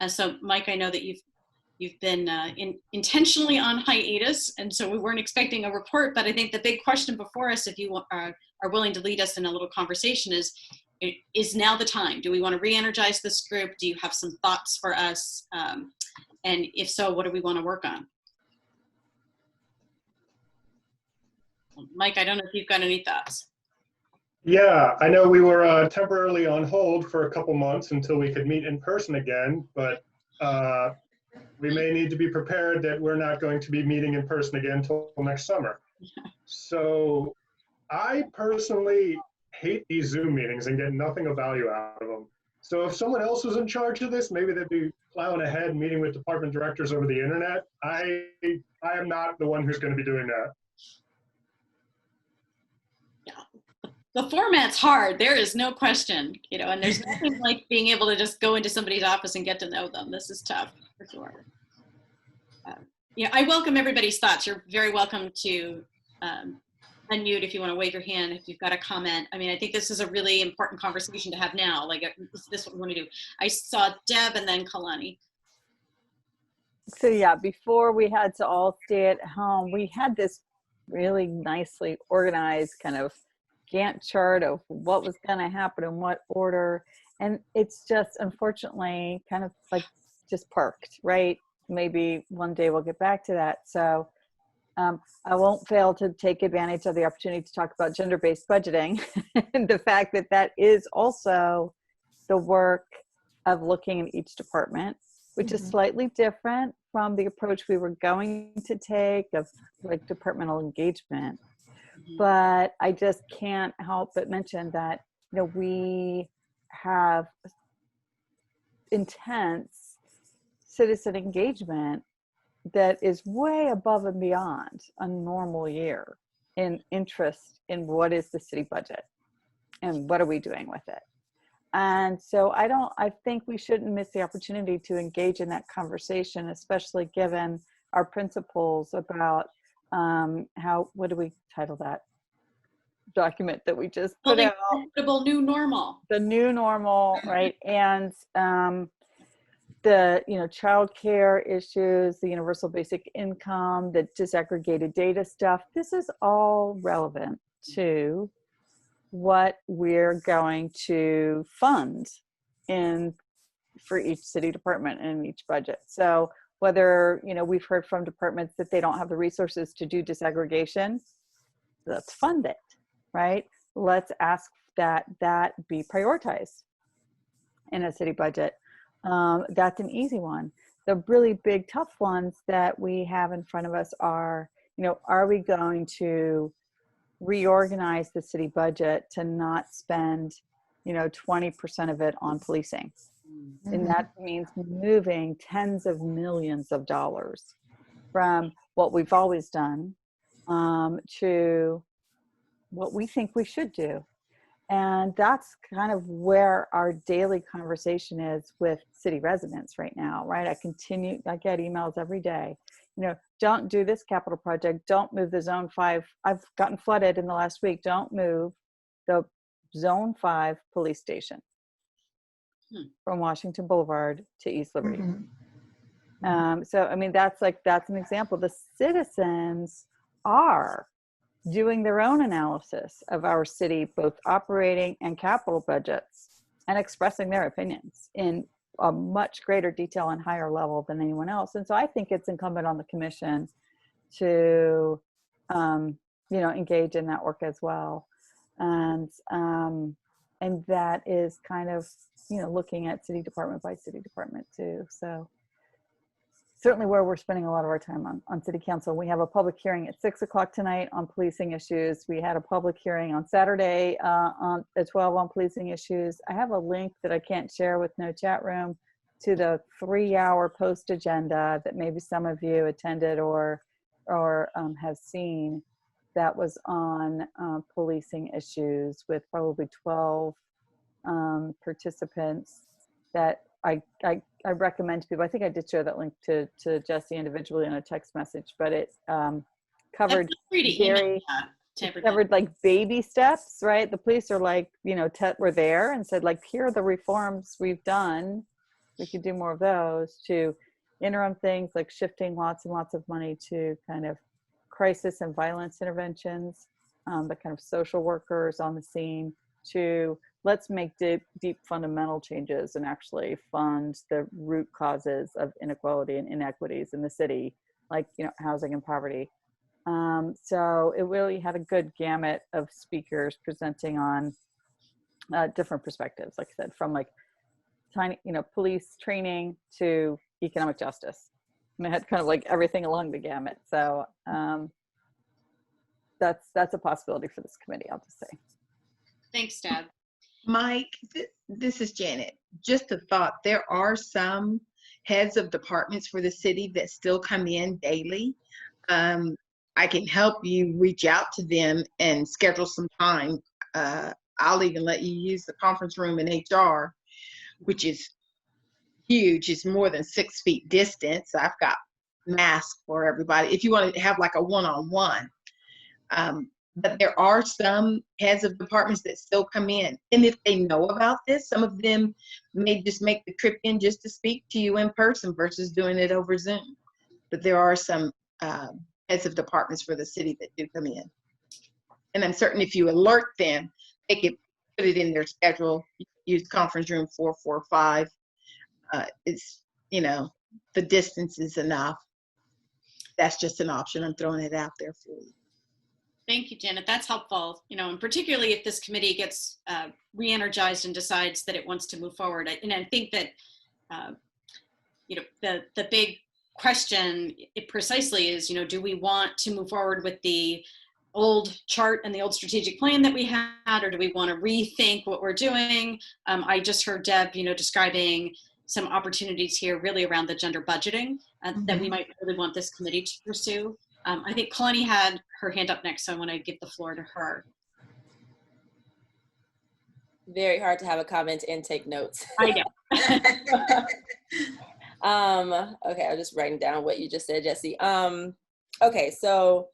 So Mike, I know that you've been intentionally on hiatus, and so we weren't expecting a report, but I think the big question before us, if you are willing to lead us in a little conversation, is now the time? Do we want to re-energize this group? Do you have some thoughts for us? And if so, what do we want to work on? Mike, I don't know if you've got any thoughts. Yeah, I know we were temporarily on hold for a couple months until we could meet in person again, but we may need to be prepared that we're not going to be meeting in person again until next summer. So I personally hate these Zoom meetings and get nothing of value out of them. So if someone else was in charge of this, maybe they'd be plowing ahead meeting with department directors over the internet. I am not the one who's going to be doing that. The format's hard, there is no question, and there's nothing like being able to just go into somebody's office and get to know them. This is tough, for sure. I welcome everybody's thoughts. You're very welcome to unmute if you want to wave your hand, if you've got a comment. I mean, I think this is a really important conversation to have now. Like, is this what we want to do? I saw Deb and then Kalani. So yeah, before we had to all stay at home, we had this really nicely organized kind of Gantt chart of what was going to happen in what order. And it's just, unfortunately, kind of like just parked, right? Maybe one day we'll get back to that. So I won't fail to take advantage of the opportunity to talk about gender-based budgeting and the fact that that is also the work of looking at each department, which is slightly different from the approach we were going to take of like departmental engagement. But I just can't help but mention that, you know, we have intense citizen engagement that is way above and beyond a normal year in interest in what is the city budget and what are we doing with it. And so I think we shouldn't miss the opportunity to engage in that conversation, especially given our principles about what do we title that document that we just put out? Comfortable new normal. The new normal, right? And the, you know, childcare issues, the universal basic income, the disaggregated data stuff. This is all relevant to what we're going to fund for each city department and each budget. So whether, you know, we've heard from departments that they don't have the resources to do disaggregation, let's fund it, right? Let's ask that be prioritized in a city budget. That's an easy one. The really big, tough ones that we have in front of us are, you know, are we going to reorganize the city budget to not spend, you know, 20% of it on policing? And that means moving tens of millions of dollars from what we've always done to what we think we should do. And that's kind of where our daily conversation is with city residents right now, right? I get emails every day, you know, don't do this capital project, don't move the Zone 5. I've gotten flooded in the last week. Don't move the Zone 5 police station from Washington Boulevard to East Liberty. So, I mean, that's an example. The citizens are doing their own analysis of our city, both operating and capital budgets, and expressing their opinions in a much greater detail and higher level than anyone else. And so I think it's incumbent on the commission to, you know, engage in that work as well. And that is kind of, you know, looking at city department by city department too. So certainly where we're spending a lot of our time on city council. We have a public hearing at 6 o'clock tonight on policing issues. We had a public hearing on Saturday at 12 on policing issues. I have a link that I can't share with no chat room to the 3-hour post agenda that maybe some of you attended or have seen, that was on policing issues with probably 12 participants that I recommend to people. I think I did share that link to Jesse individually in a text message, but it covered like baby steps, right? The police are like, you know, were there and said, like, here are the reforms we've done. We could do more of those, to interim things like shifting lots and lots of money to kind of crisis and violence interventions, the kind of social workers on the scene, to let's make deep fundamental changes and actually fund the root causes of inequality and inequities in the city, like, you know, housing and poverty. So it really had a good gamut of speakers presenting on different perspectives, like I said, from like tiny, you know, police training to economic justice. And it had kind of like everything along the gamut. So that's a possibility for this committee, I'll just say. Thanks, Deb. Mike, this is Janet. Just a thought, there are some heads of departments for the city that still come in daily. I can help you reach out to them and schedule some time. I'll even let you use the conference room in HR, which is huge. It's more than 6 feet distance. I've got masks for everybody if you want to have like a one-on-one. But there are some heads of departments that still come in. And if they know about this, some of them may just make the trip in just to speak to you in person versus doing it over Zoom. But there are some heads of departments for the city that do come in. And I'm certain if you alert them, they could put it in their schedule, use conference room 445. It's, the distance is enough. That's just an option. I'm throwing it out there for you. Thank you, Janet. That's helpful. And particularly if this committee gets re-energized and decides that it wants to move forward. And I think that, the big question precisely is, do we want to move forward with the old chart and the old strategic plan that we had, or do we want to rethink what we're doing? I just heard Deb, describing some opportunities here really around the gender budgeting that we might really want this committee to pursue. I think Kalani had her hand up next, so I want to give the floor to her. Very hard to have a comment and take notes. I know. Okay, I'm just writing down what you just said, Jesse. Okay, so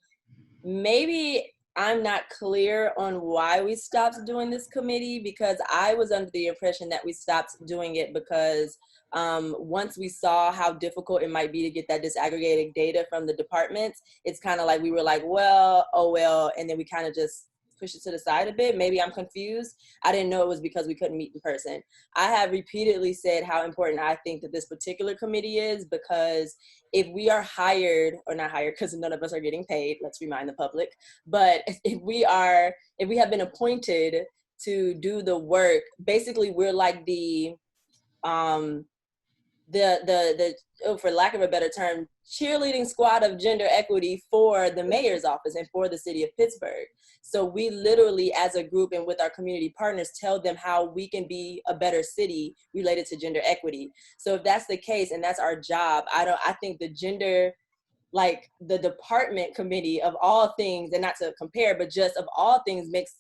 maybe I'm not clear on why we stopped doing this committee, because I was under the impression that we stopped doing it because once we saw how difficult it might be to get that disaggregated data from the departments, it's kind of like we were like, well, oh well, and then we kind of just push it to the side a bit. Maybe I'm confused. I didn't know it was because we couldn't meet in person. I have repeatedly said how important I think that this particular committee is, because if we are hired, or not hired because none of us are getting paid, let's remind the public, but if we have been appointed to do the work, basically we're like the for lack of a better term, cheerleading squad of gender equity for the mayor's office and for the city of Pittsburgh. So we literally, as a group and with our community partners, tell them how we can be a better city related to gender equity. So if that's the case and that's our job, I think the gender, like the department committee of all things, and not to compare, but just of all things, makes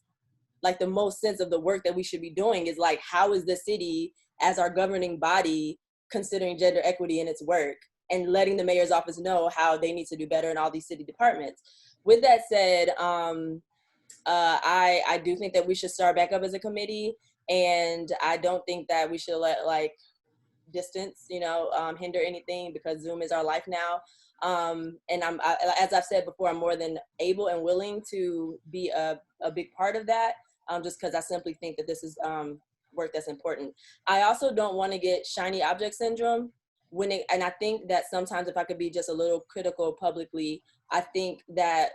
like the most sense of the work that we should be doing. Is like, how is the city as our governing body considering gender equity in its work, and letting the mayor's office know how they need to do better in all these city departments. With that said, I do think that we should start back up as a committee, and I don't think that we should let like distance, hinder anything, because Zoom is our life now. And as I've said before, I'm more than able and willing to be a big part of that, just because I simply think that this is work that's important. I also don't want to get shiny object syndrome and I think that sometimes, if I could be just a little critical publicly, I think that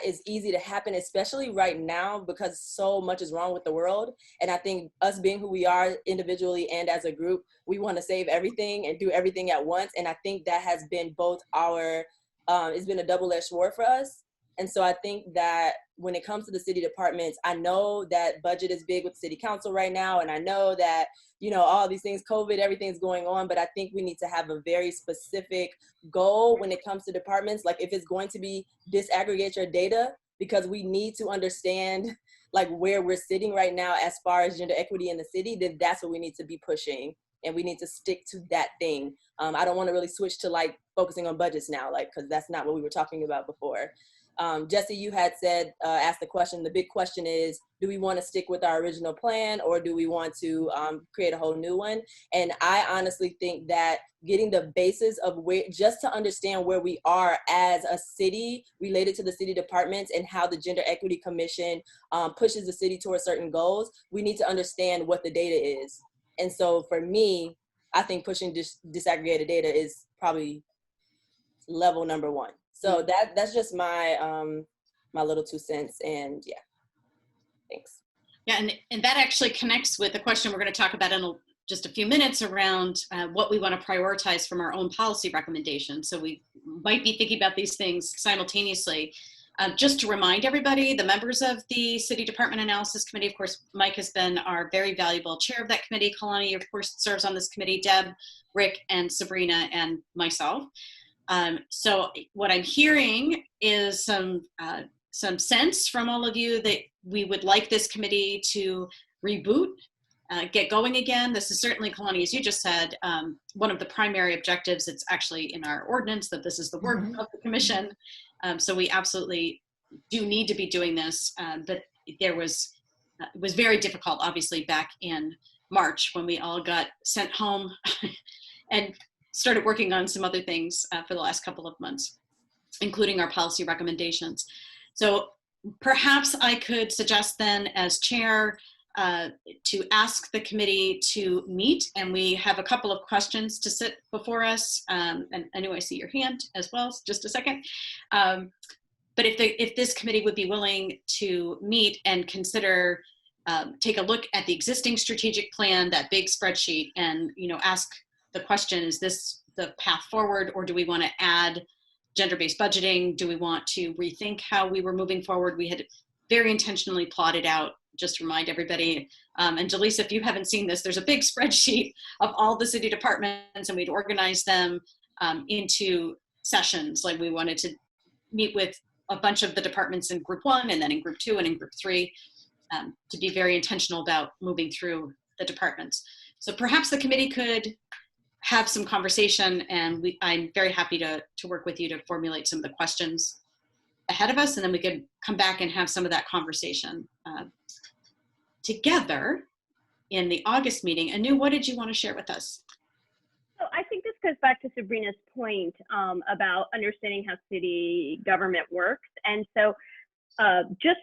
is easy to happen, especially right now, because so much is wrong with the world. And I think us being who we are individually and as a group, we want to save everything and do everything at once. And I think that has been both it's been a double-edged sword for us. And so I think that when it comes to the city departments, I know that budget is big with city council right now. And I know that, all these things, COVID, everything's going on, but I think we need to have a very specific goal when it comes to departments. Like, if it's going to be disaggregate your data, because we need to understand like where we're sitting right now as far as gender equity in the city, then that's what we need to be pushing. And we need to stick to that thing. I don't want to really switch to like focusing on budgets now, like, because that's not what we were talking about before. Jesse, you had said, asked the question, the big question is, do we want to stick with our original plan, or do we want to create a whole new one? And I honestly think that getting the basis of just to understand where we are as a city related to the city departments and how the Gender Equity Commission pushes the city towards certain goals, we need to understand what the data is. And so for me, I think pushing disaggregated data is probably level number one. So that's just my my little 2 cents, and yeah, thanks. Yeah, and that actually connects with the question we're going to talk about in just a few minutes around what we want to prioritize from our own policy recommendations. So we might be thinking about these things simultaneously. Just to remind everybody, the members of the City Department Analysis Committee, of course, Mike has been our very valuable chair of that committee. Kalani, of course, serves on this committee, Deb, Rick, and Sabrina, and myself. So what I'm hearing is some sense from all of you that we would like this committee to reboot, get going again. This is certainly, Kalani, as you just said, one of the primary objectives. It's actually in our ordinance that this is the work of the commission. So we absolutely do need to be doing this. But it was very difficult, obviously, back in March when we all got sent home and started working on some other things for the last couple of months. including our policy recommendations. So perhaps I could suggest then as chair to ask the committee to meet, and we have a couple of questions to sit before us. And I know I see your hand as well, just a second. But if this committee would be willing to meet and consider, take a look at the existing strategic plan, that big spreadsheet, and ask the question, is this the path forward, or do we want to add gender-based budgeting? Do we want to rethink how we were moving forward? We had very intentionally plotted out, just to remind everybody, and Jaleesa, if you haven't seen this, there's a big spreadsheet of all the city departments, and we'd organize them into sessions. Like we wanted to meet with a bunch of the departments in group 1, and then in group 2, and in group 3, to be very intentional about moving through the departments. So perhaps the committee could have some conversation, and I'm very happy to work with you to formulate some of the questions ahead of us, and then we could come back and have some of that conversation together in the August meeting. Anu, what did you want to share with us? So I think this goes back to Sabrina's point about understanding how city government works. And so just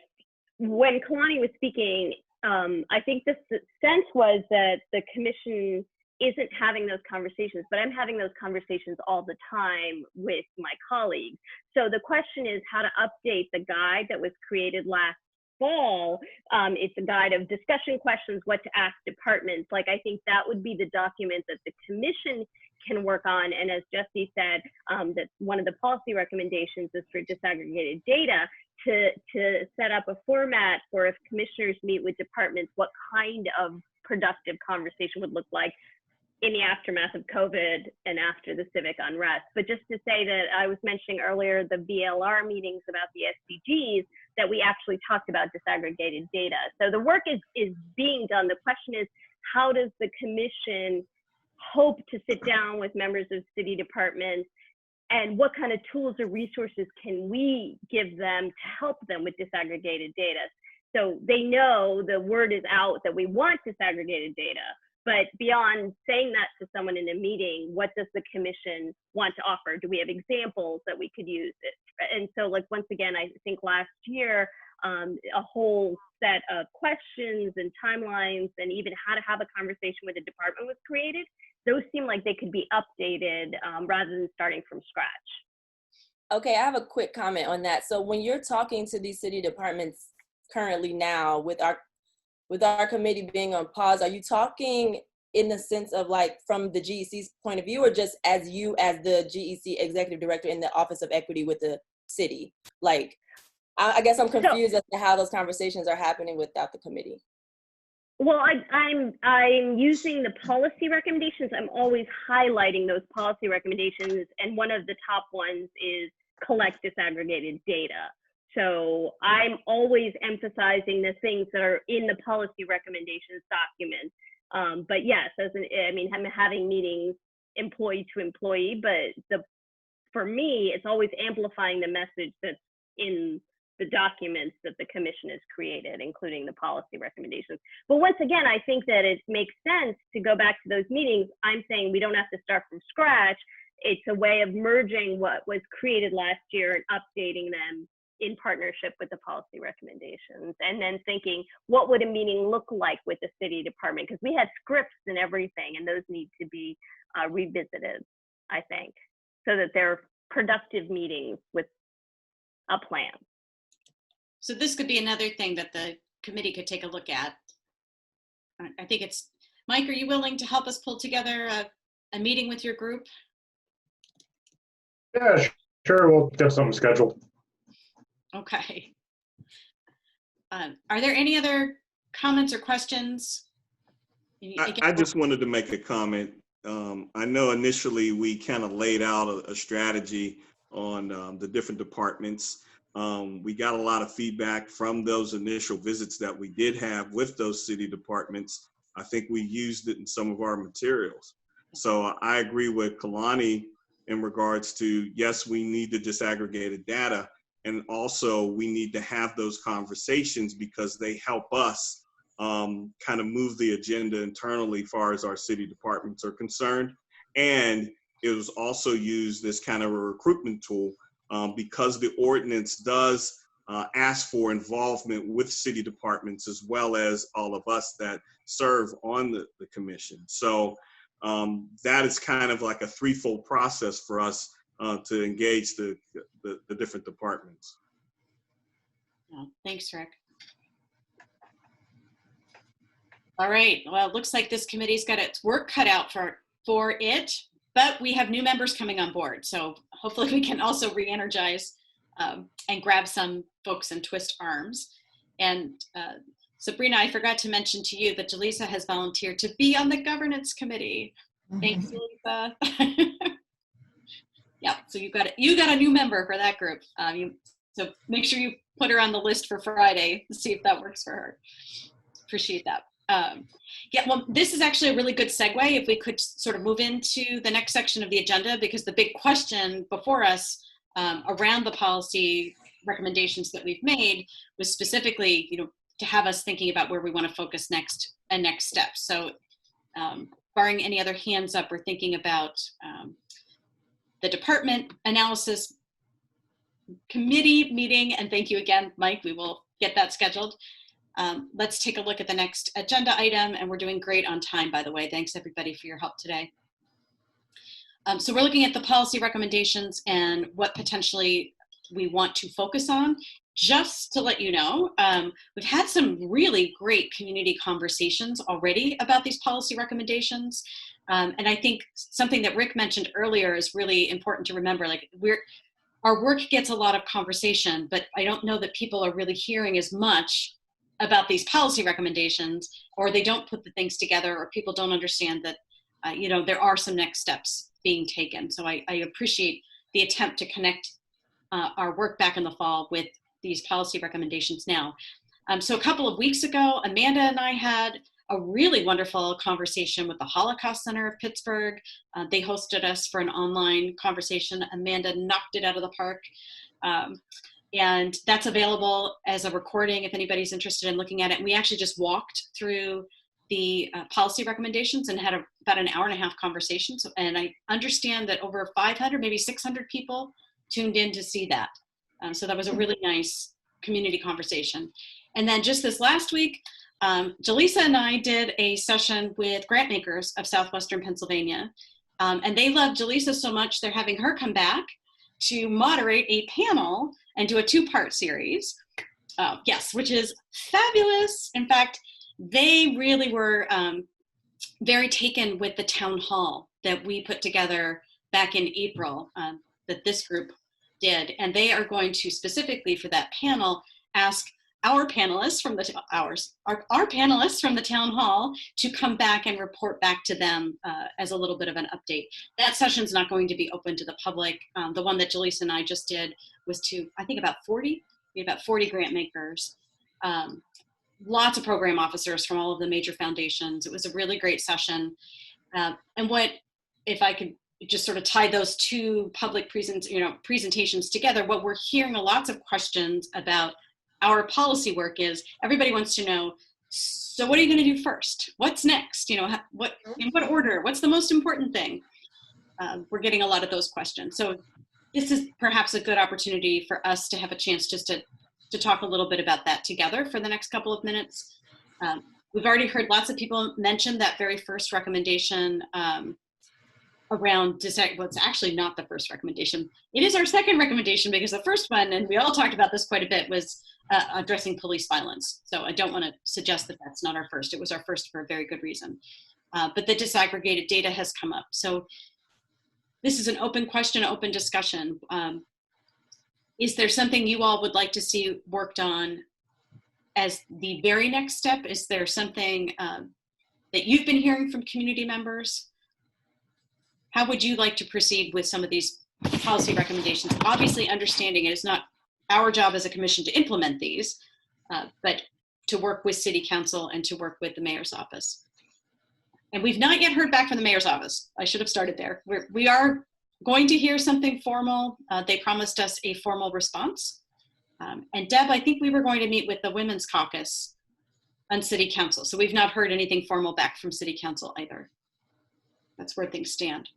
when Kalani was speaking, I think the sense was that the commission isn't having those conversations, but I'm having those conversations all the time with my colleagues. So the question is how to update the guide that was created last fall. It's a guide of discussion questions, what to ask departments. Like, I think that would be the document that the commission can work on. And as Jesse said, that one of the policy recommendations is for disaggregated data to set up a format for, if commissioners meet with departments, what kind of productive conversation would look like in the aftermath of COVID and after the civic unrest. But just to say that I was mentioning earlier the VLR meetings about the SDGs, that we actually talked about disaggregated data. So the work is being done. The question is, how does the commission hope to sit down with members of city departments, and what kind of tools or resources can we give them to help them with disaggregated data? So they know the word is out that we want disaggregated data, but beyond saying that to someone in a meeting, what does the commission want to offer? Do we have examples that we could use? And so, like, once again, I think last year, a whole set of questions and timelines and even how to have a conversation with a department was created. Those seem like they could be updated rather than starting from scratch. Okay, I have a quick comment on that. So when you're talking to these city departments currently now with our committee being on pause, are you talking in the sense of like from the GEC's point of view, or just as you as the GEC executive director in the Office of Equity with the city? Like, I guess I'm confused as to how those conversations are happening without the committee. Well, I'm using the policy recommendations. I'm always highlighting those policy recommendations, and one of the top ones is collect disaggregated data. So I'm always emphasizing the things that are in the policy recommendations document. But yes, I'm having meetings employee to employee, but for me, it's always amplifying the message that's in the documents that the commission has created, including the policy recommendations. But once again, I think that it makes sense to go back to those meetings. I'm saying we don't have to start from scratch. It's a way of merging what was created last year and updating them in partnership with the policy recommendations, and then thinking, what would a meeting look like with the city department? Because we had scripts and everything, and those need to be revisited, I think, so that they're productive meetings with a plan. So this could be another thing that the committee could take a look at. I think it's, Mike, are you willing to help us pull together a meeting with your group? Yeah, sure, we'll get something scheduled. Okay. Are there any other comments or questions? I just wanted to make a comment. I know initially we kind of laid out a strategy on the different departments. We got a lot of feedback from those initial visits that we did have with those city departments. I think we used it in some of our materials. So I agree with Kalani in regards to, yes, we need the disaggregated data. And also we need to have those conversations because they help us kind of move the agenda internally as far as our city departments are concerned. And it was also used as kind of a recruitment tool because the ordinance does ask for involvement with city departments as well as all of us that serve on the commission. So that is kind of like a threefold process for us to engage the different departments. Thanks, Rick. All right, well, it looks like this committee's got its work cut out for it, but we have new members coming on board. So hopefully we can also re-energize and grab some folks and twist arms. And Sabrina, I forgot to mention to you that Jaleesa has volunteered to be on the governance committee. Thanks, Jaleesa. Yeah, so you got a new member for that group. So make sure you put her on the list for Friday to see if that works for her. Appreciate that. Yeah, well, this is actually a really good segue if we could sort of move into the next section of the agenda, because the big question before us around the policy recommendations that we've made was specifically, to have us thinking about where we want to focus next and next steps. So barring any other hands up, we're thinking about the department analysis committee meeting, and thank you again, Mike, we will get that scheduled. Let's take a look at the next agenda item, and we're doing great on time, by the way. Thanks everybody for your help today. So we're looking at the policy recommendations and what potentially we want to focus on. Just to let you know, we've had some really great community conversations already about these policy recommendations. And I think something that Rick mentioned earlier is really important to remember. Like, our work gets a lot of conversation, but I don't know that people are really hearing as much about these policy recommendations, or they don't put the things together, or people don't understand that there are some next steps being taken. So I appreciate the attempt to connect our work back in the fall with these policy recommendations now. So a couple of weeks ago, Amanda and I had a really wonderful conversation with the Holocaust Center of Pittsburgh. They hosted us for an online conversation. Amanda knocked it out of the park. And that's available as a recording if anybody's interested in looking at it. And we actually just walked through the policy recommendations and had about an hour and a half conversation. So, and I understand that over 500, maybe 600 people tuned in to see that. So that was a really nice community conversation. And then just this last week, Jaleesa and I did a session with grant makers of Southwestern Pennsylvania. And they love Jaleesa so much, they're having her come back to moderate a panel and do a two-part series. Yes, which is fabulous. In fact, they really were very taken with the town hall that we put together back in April, that this group did. And they are going to specifically for that panel ask our panelists from the our panelists from the town hall to come back and report back to them as a little bit of an update. That session's not going to be open to the public. The one that Jaleesa and I just did was to, I think, about 40. We had about 40 grant makers, lots of program officers from all of the major foundations. It was a really great session. And what, if I could just sort of tie those two public presentations together, what we're hearing lots of questions about our policy work is everybody wants to know, so what are you going to do first? What's next? What in what order? What's the most important thing? We're getting a lot of those questions. So this is perhaps a good opportunity for us to have a chance just to talk a little bit about that together for the next couple of minutes. We've already heard lots of people mention that very first recommendation around well, it's actually not the first recommendation. It is our second recommendation, because the first one, and we all talked about this quite a bit, was addressing police violence. So I don't want to suggest that that's not our first. It was our first for a very good reason. But the disaggregated data has come up. So this is an open question, open discussion. Is there something you all would like to see worked on as the very next step? Is there something that you've been hearing from community members? How would you like to proceed with some of these policy recommendations? Obviously, understanding it is not our job as a commission to implement these, but to work with City Council and to work with the Mayor's office. And we've not yet heard back from the Mayor's office. I should have started there. We are going to hear something formal. They promised us a formal response. And Deb, I think we were going to meet with the Women's Caucus on City Council. So we've not heard anything formal back from City Council either. That's where things stand.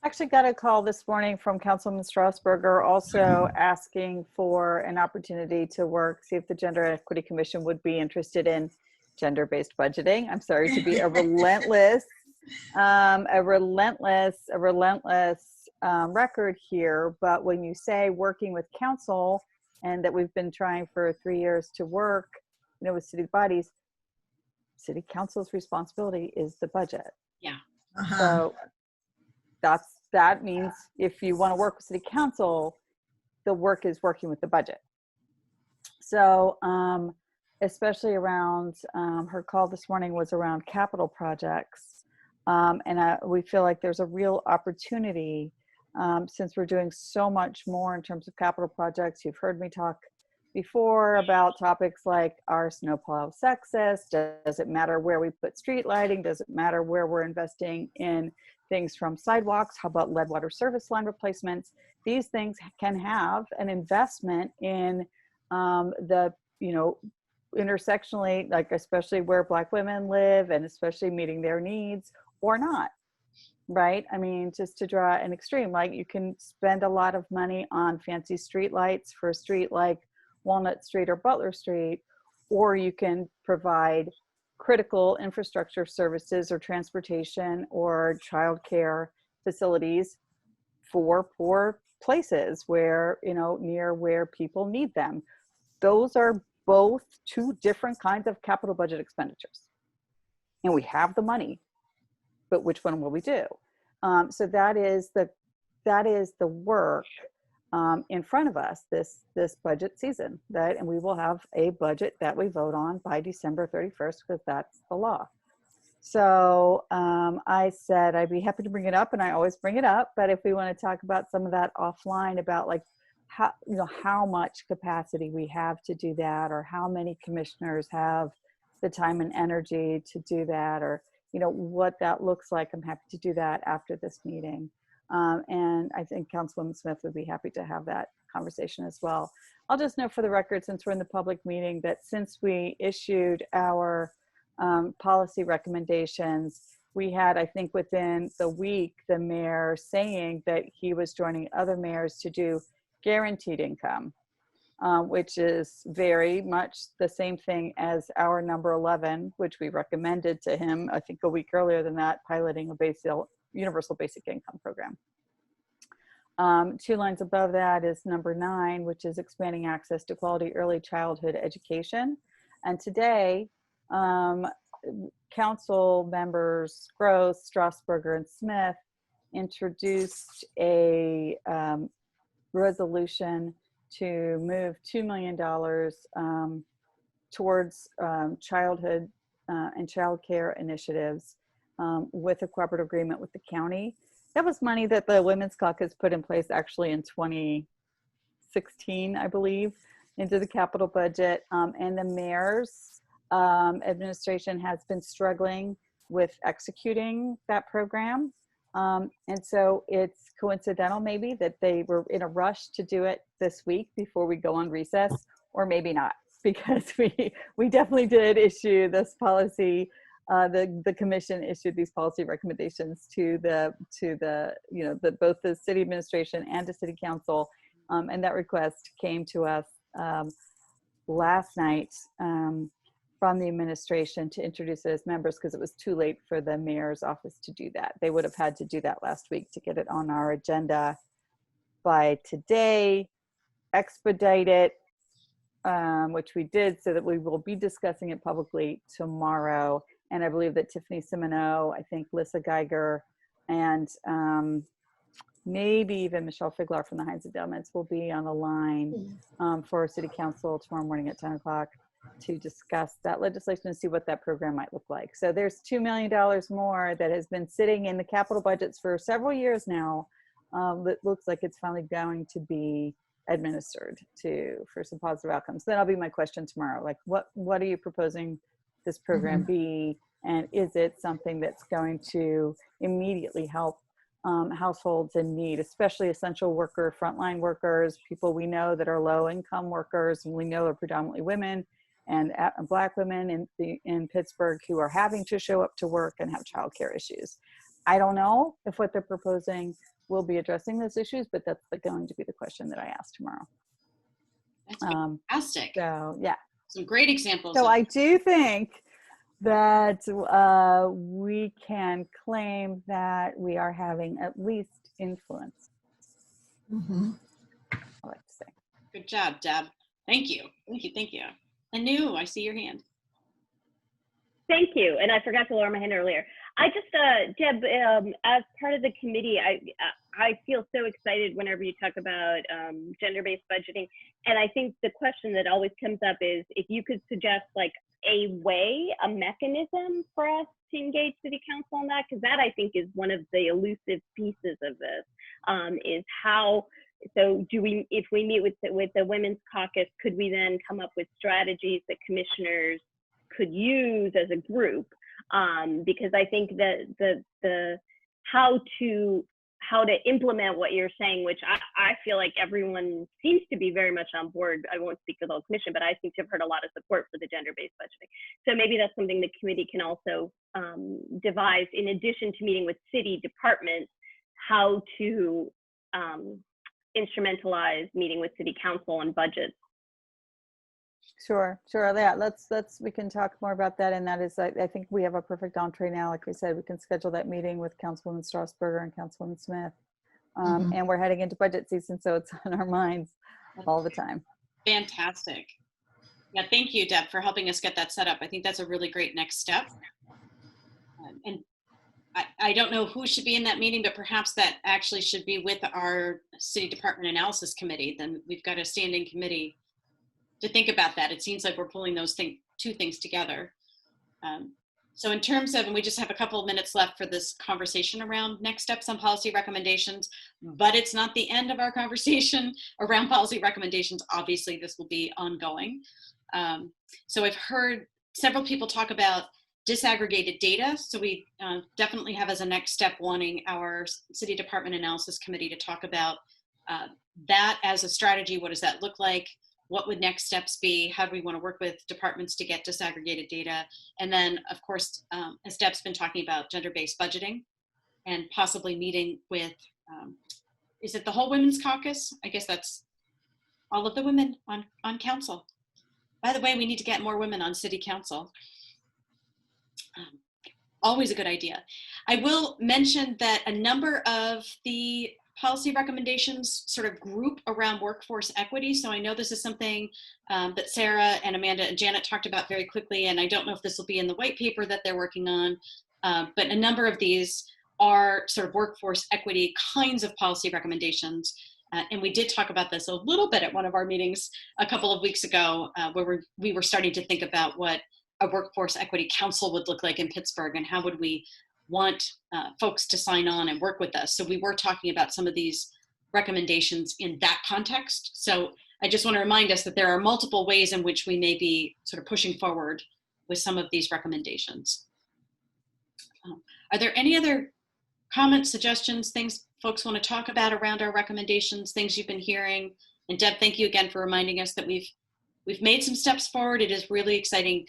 Actually got a call this morning from Councilman Strasburger also asking for an opportunity to work, see if the Gender Equity Commission would be interested in gender-based budgeting. I'm sorry to be a relentless record here, but when you say working with council and that we've been trying for 3 years to work, you know, with city bodies, city council's responsibility is the budget. Yeah. So that means if you want to work with city council, the work is working with the budget. So especially around her call this morning was around capital projects. And we feel like there's a real opportunity since we're doing so much more in terms of capital projects. You've heard me talk before about topics like, are snowplow sexist? Does it matter where we put street lighting? Does it matter where we're investing in things from sidewalks? How about lead water service line replacements? These things can have an investment in the, you know, intersectionally, like especially where Black women live and especially meeting their needs or not, right? I mean, just to draw an extreme, like you can spend a lot of money on fancy street lights for a street like Walnut Street or Butler Street, or you can provide critical infrastructure services or transportation or childcare facilities for poor places where, you know, near where people need them. Those are both two different kinds of capital budget expenditures. And we have the money, but which one will we do? So that is the work in front of us this budget season, right? And we will have a budget that we vote on by December 31st because that's the law. So I said I'd be happy to bring it up, and I always bring it up. But if we want to talk about some of that offline, about like how, you know, how much capacity we have to do that, or how many commissioners have the time and energy to do that, or, you know, what that looks like, I'm happy to do that after this meeting. And I think Councilwoman Smith would be happy to have that conversation as well. I'll just note for the record, since we're in the public meeting, that since we issued our policy recommendations, we had, I think within the week, the mayor saying that he was joining other mayors to do guaranteed income, which is very much the same thing as our number 11, which we recommended to him, I think a week earlier than that, piloting a universal basic income program. 2 lines above that is number 9, which is expanding access to quality early childhood education. And today, council members Gross, Strasburger, and Smith introduced a resolution to move $2 million towards childhood and child care initiatives with a cooperative agreement with the county. That was money that the Women's Caucus put in place actually in 2016, I believe, into the capital budget. And the mayor's administration has been struggling with executing that program. And so it's coincidental maybe that they were in a rush to do it this week before we go on recess, or maybe not, because we definitely did issue this policy. The commission issued these policy recommendations to the you know, both the city administration and the city council, and that request came to us last night from the administration to introduce it as members, because it was too late for the mayor's office to do that. They would have had to do that last week to get it on our agenda by today, expedite it, which we did, so that we will be discussing it publicly tomorrow. And I believe that Tiffany Simoneau, I think Lissa Geiger, and maybe even Michelle Figlar from the Heinz Endowments will be on the line for City Council tomorrow morning at 10 o'clock to discuss that legislation and see what that program might look like. So there's $2 million more that has been sitting in the capital budgets for several years now. That looks like it's finally going to be administered for some positive outcomes. That'll be my question tomorrow. Like, what are you proposing this program be, and is it something that's going to immediately help households in need, especially essential worker, frontline workers, people we know that are low income workers, and we know are predominantly women and Black women in Pittsburgh who are having to show up to work and have childcare issues. I don't know if what they're proposing we'll be addressing those issues, but that's going to be the question that I ask tomorrow. That's fantastic. So yeah. Some great examples. So I do think that we can claim that we are having at least influence. Mm-hmm. I like to say. Good job, Deb. Thank you. Thank you. Thank you. Anu, I see your hand. Thank you. And I forgot to lower my hand earlier. I just, Deb, as part of the committee, I feel so excited whenever you talk about gender-based budgeting. And I think the question that always comes up is if you could suggest like a mechanism for us to engage city council on that, because that I think is one of the elusive pieces of this, is how, so do we, if we meet with the Women's Caucus, could we then come up with strategies that commissioners could use as a group? Because I think that the how to implement what you're saying, which I feel like everyone seems to be very much on board. I won't speak for the whole commission, but I seem to have heard a lot of support for the gender-based budgeting. So maybe that's something the committee can also devise, in addition to meeting with city departments, how to instrumentalize meeting with city council on budgets. Sure. Yeah, let's we can talk more about that. And that is, I think we have a perfect entree now. Like we said, we can schedule that meeting with Councilwoman Strasburger and Councilwoman Smith. And we're heading into budget season, so it's on our minds all the time. Fantastic. Yeah, thank you, Deb, for helping us get that set up. I think that's a really great next step. And I don't know who should be in that meeting, but perhaps that actually should be with our City Department Analysis Committee. Then we've got a standing committee to think about that. It seems like we're pulling those two things together. So in terms of, and we just have a couple of minutes left for this conversation around next steps on policy recommendations, but it's not the end of our conversation around policy recommendations. Obviously, this will be ongoing. So I've heard several people talk about disaggregated data. So we definitely have as a next step wanting our City Department Analysis Committee to talk about that as a strategy. What does that look like? What would next steps be? How do we want to work with departments to get disaggregated data? And then, of course, as Deb's been talking about, gender-based budgeting and possibly meeting with, is it the whole Women's Caucus? I guess that's all of the women on council. By the way, we need to get more women on city council. Always a good idea. I will mention that a number of the policy recommendations sort of group around workforce equity. So I know this is something that Sarah and Amanda and Janet talked about very quickly, and I don't know if this will be in the white paper that they're working on, but a number of these are sort of workforce equity kinds of policy recommendations. And we did talk about this a little bit at one of our meetings a couple of weeks ago, where we were starting to think about what a workforce equity council would look like in Pittsburgh and how would we want folks to sign on and work with us. So we were talking about some of these recommendations in that context. So I just want to remind us that there are multiple ways in which we may be sort of pushing forward with some of these recommendations. Are there any other comments, suggestions, things folks want to talk about around our recommendations, things you've been hearing? And Deb, thank you again for reminding us that we've made some steps forward. It is really exciting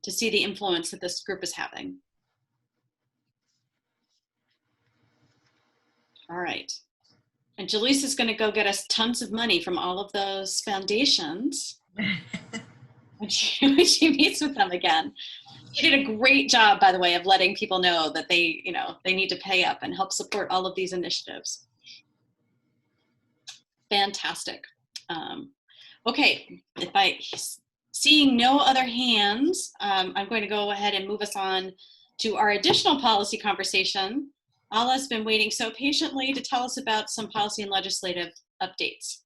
to see the influence that this group is having. All right. And Jaleesa is going to go get us tons of money from all of those foundations when she meets with them again. She did a great job, by the way, of letting people know that they need to pay up and help support all of these initiatives. Fantastic. Okay, seeing no other hands, I'm going to go ahead and move us on to our additional policy conversation. Ala's been waiting so patiently to tell us about some policy and legislative updates.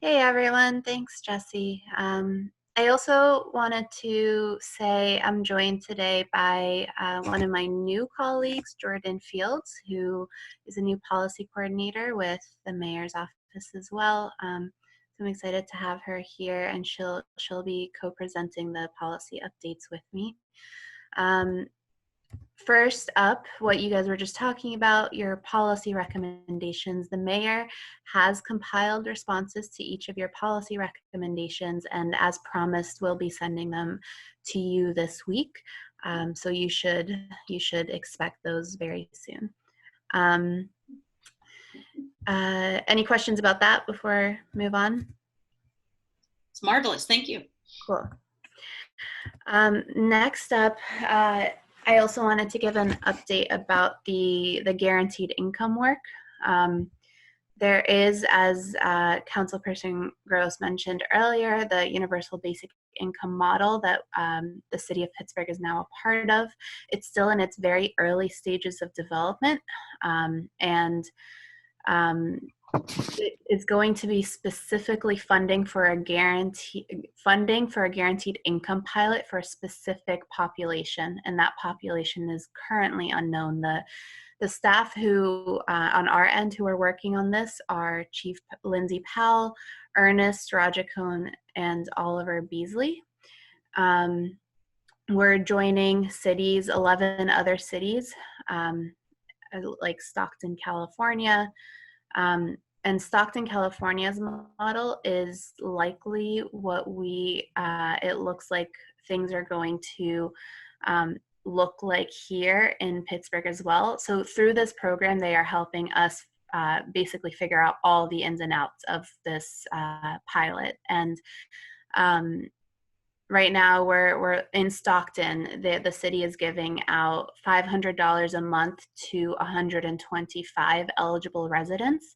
Hey everyone, thanks Jesse. I also wanted to say I'm joined today by one of my new colleagues, Jordan Fields, who is a new policy coordinator with the mayor's office as well. So I'm excited to have her here, and she'll be co-presenting the policy updates with me. First up, what you guys were just talking about, your policy recommendations. The mayor has compiled responses to each of your policy recommendations, and as promised, we'll be sending them to you this week. So you should expect those very soon. Any questions about that before I move on? It's marvelous. Thank you. Cool. Next up, I also wanted to give an update about the guaranteed income work. There is, as Councilperson Gross mentioned earlier, the universal basic income model that the city of Pittsburgh is now a part of. It's still in its very early stages of development, and it is going to be specifically funding for a guaranteed income pilot for a specific population, and that population is currently unknown. The staff who on our end who are working on this are Chief Lindsay Powell, Ernest Rajacone, and Oliver Beasley. We're joining cities, 11 other cities, like Stockton, California. And Stockton, California's model is likely what it looks like things are going to look like here in Pittsburgh as well. So through this program, they are helping us basically figure out all the ins and outs of this pilot. And right now we're in Stockton. The city is giving out $500 a month to 125 eligible residents.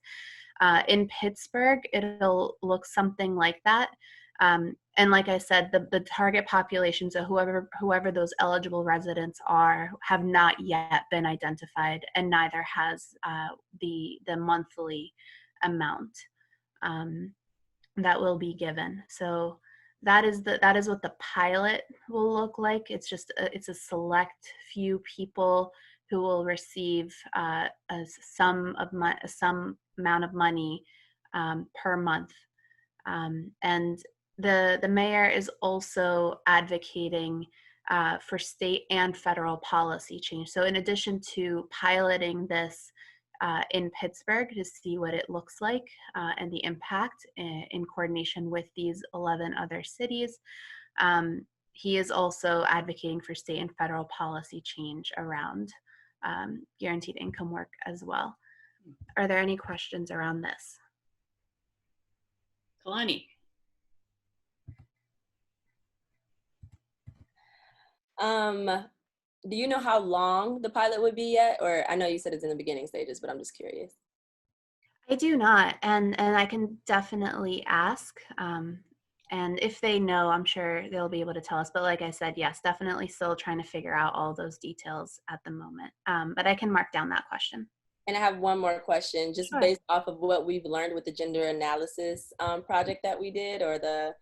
In Pittsburgh, it'll look something like that. And like I said, the target population, so whoever those eligible residents are, have not yet been identified, and neither has the monthly amount that will be given. So that is what the pilot will look like. It's just it's a select few people who will receive some amount of money per month, and the mayor is also advocating for state and federal policy change. So in addition to piloting this in Pittsburgh to see what it looks like and the impact in coordination with these 11 other cities, he is also advocating for state and federal policy change around guaranteed income work as well. Are there any questions around this? Kalani. Do you know how long the pilot would be yet? Or I know you said it's in the beginning stages, but I'm just curious. I do not, and I can definitely ask. And if they know, I'm sure they'll be able to tell us. But like I said, yes, definitely still trying to figure out all those details at the moment. But I can mark down that question. And I have one more question, just Sure. based off of what we've learned with the gender analysis project that we did, or the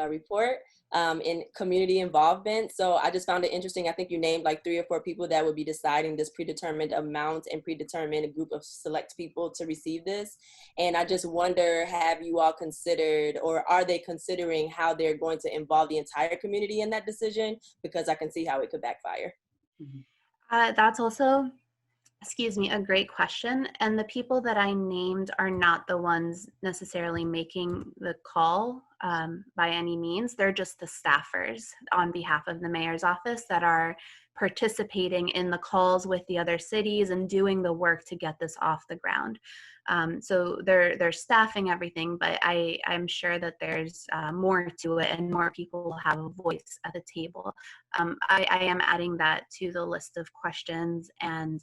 report in community involvement. So I just found it interesting. I think you named like 3 or 4 people that would be deciding this predetermined amount and predetermined group of select people to receive this. And I just wonder, have you all considered, or are they considering how they're going to involve the entire community in that decision? Because I can see how it could backfire. That's also, excuse me, a great question. And the people that I named are not the ones necessarily making the call by any means. They're just the staffers on behalf of the mayor's office that are participating in the calls with the other cities and doing the work to get this off the ground. So they're staffing everything, but I'm sure that there's more to it and more people will have a voice at the table. I am adding that to the list of questions and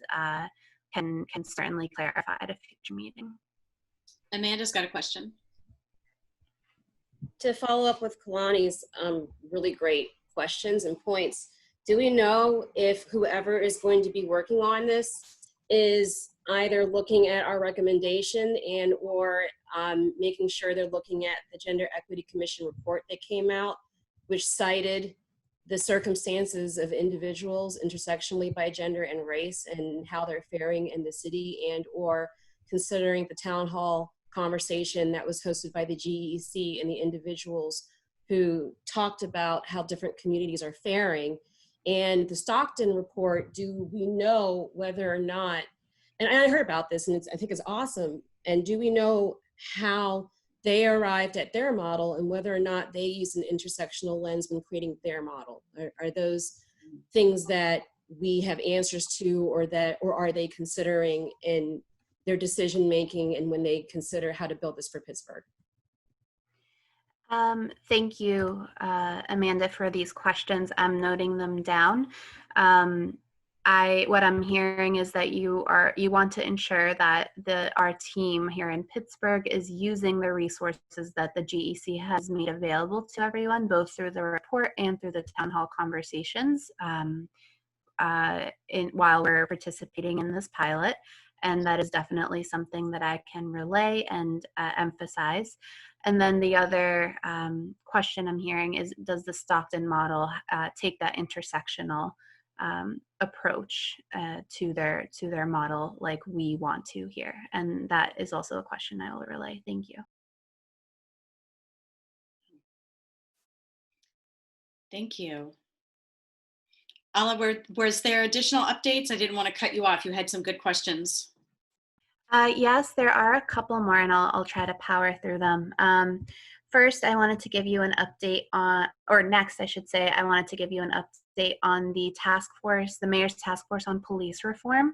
can certainly clarify at a future meeting. Amanda's got a question. To follow up with Kalani's really great questions and points, do we know if whoever is going to be working on this is either looking at our recommendation and or making sure they're looking at the Gender Equity Commission report that came out, which cited the circumstances of individuals intersectionally by gender and race and how they're faring in the city, and or considering the town hall conversation that was hosted by the GEC and the individuals who talked about how different communities are faring. And the Stockton report, do we know whether or not, and I heard about this and I think it's awesome, and do we know how they arrived at their model and whether or not they used an intersectional lens when creating their model? Are those things that we have answers to, or are they considering in their decision making and when they consider how to build this for Pittsburgh? Thank you, Amanda, for these questions. I'm noting them down. What I'm hearing is that you want to ensure that our team here in Pittsburgh is using the resources that the GEC has made available to everyone, both through the report and through the town hall conversations while we're participating in this pilot. And that is definitely something that I can relay and emphasize. And then the other question I'm hearing is, does the Stockton model take that intersectional approach to their model like we want to here? And that is also a question I will relay. Thank you. Thank you. Oliver, was there additional updates? I didn't want to cut you off. You had some good questions. Yes, there are a couple more, and I'll try to power through them. First, I wanted to give you an update on, or next, I should say, I wanted to give you an update on the task force, the mayor's task force on police reform.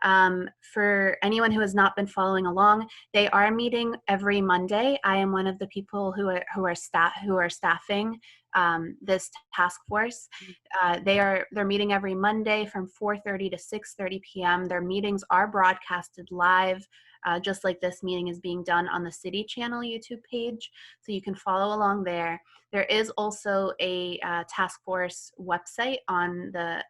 For anyone who has not been following along, they are meeting every Monday. I am one of the people who are staffing this task force. They're meeting every Monday from 4:30 to 6:30 p.m. Their meetings are broadcasted live, just like this meeting is being done on the City Channel YouTube page, so you can follow along there. There is also a task force website on the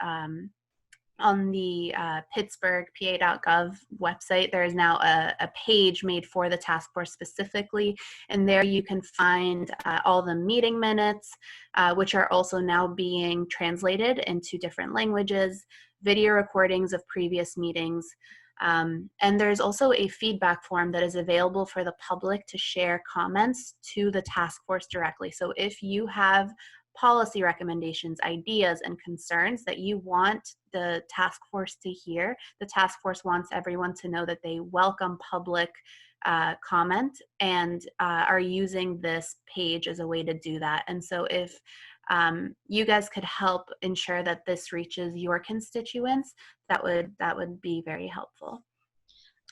Pittsburgh PA.gov website. There is now a page made for the task force specifically, and there you can find all the meeting minutes, which are also now being translated into different languages, video recordings of previous meetings, and there's also a feedback form that is available for the public to share comments to the task force directly. So if you have policy recommendations, ideas, and concerns that you want the task force to hear, the task force wants everyone to know that they welcome public comment and are using this page as a way to do that. And so if you guys could help ensure that this reaches your constituents, that would be very helpful.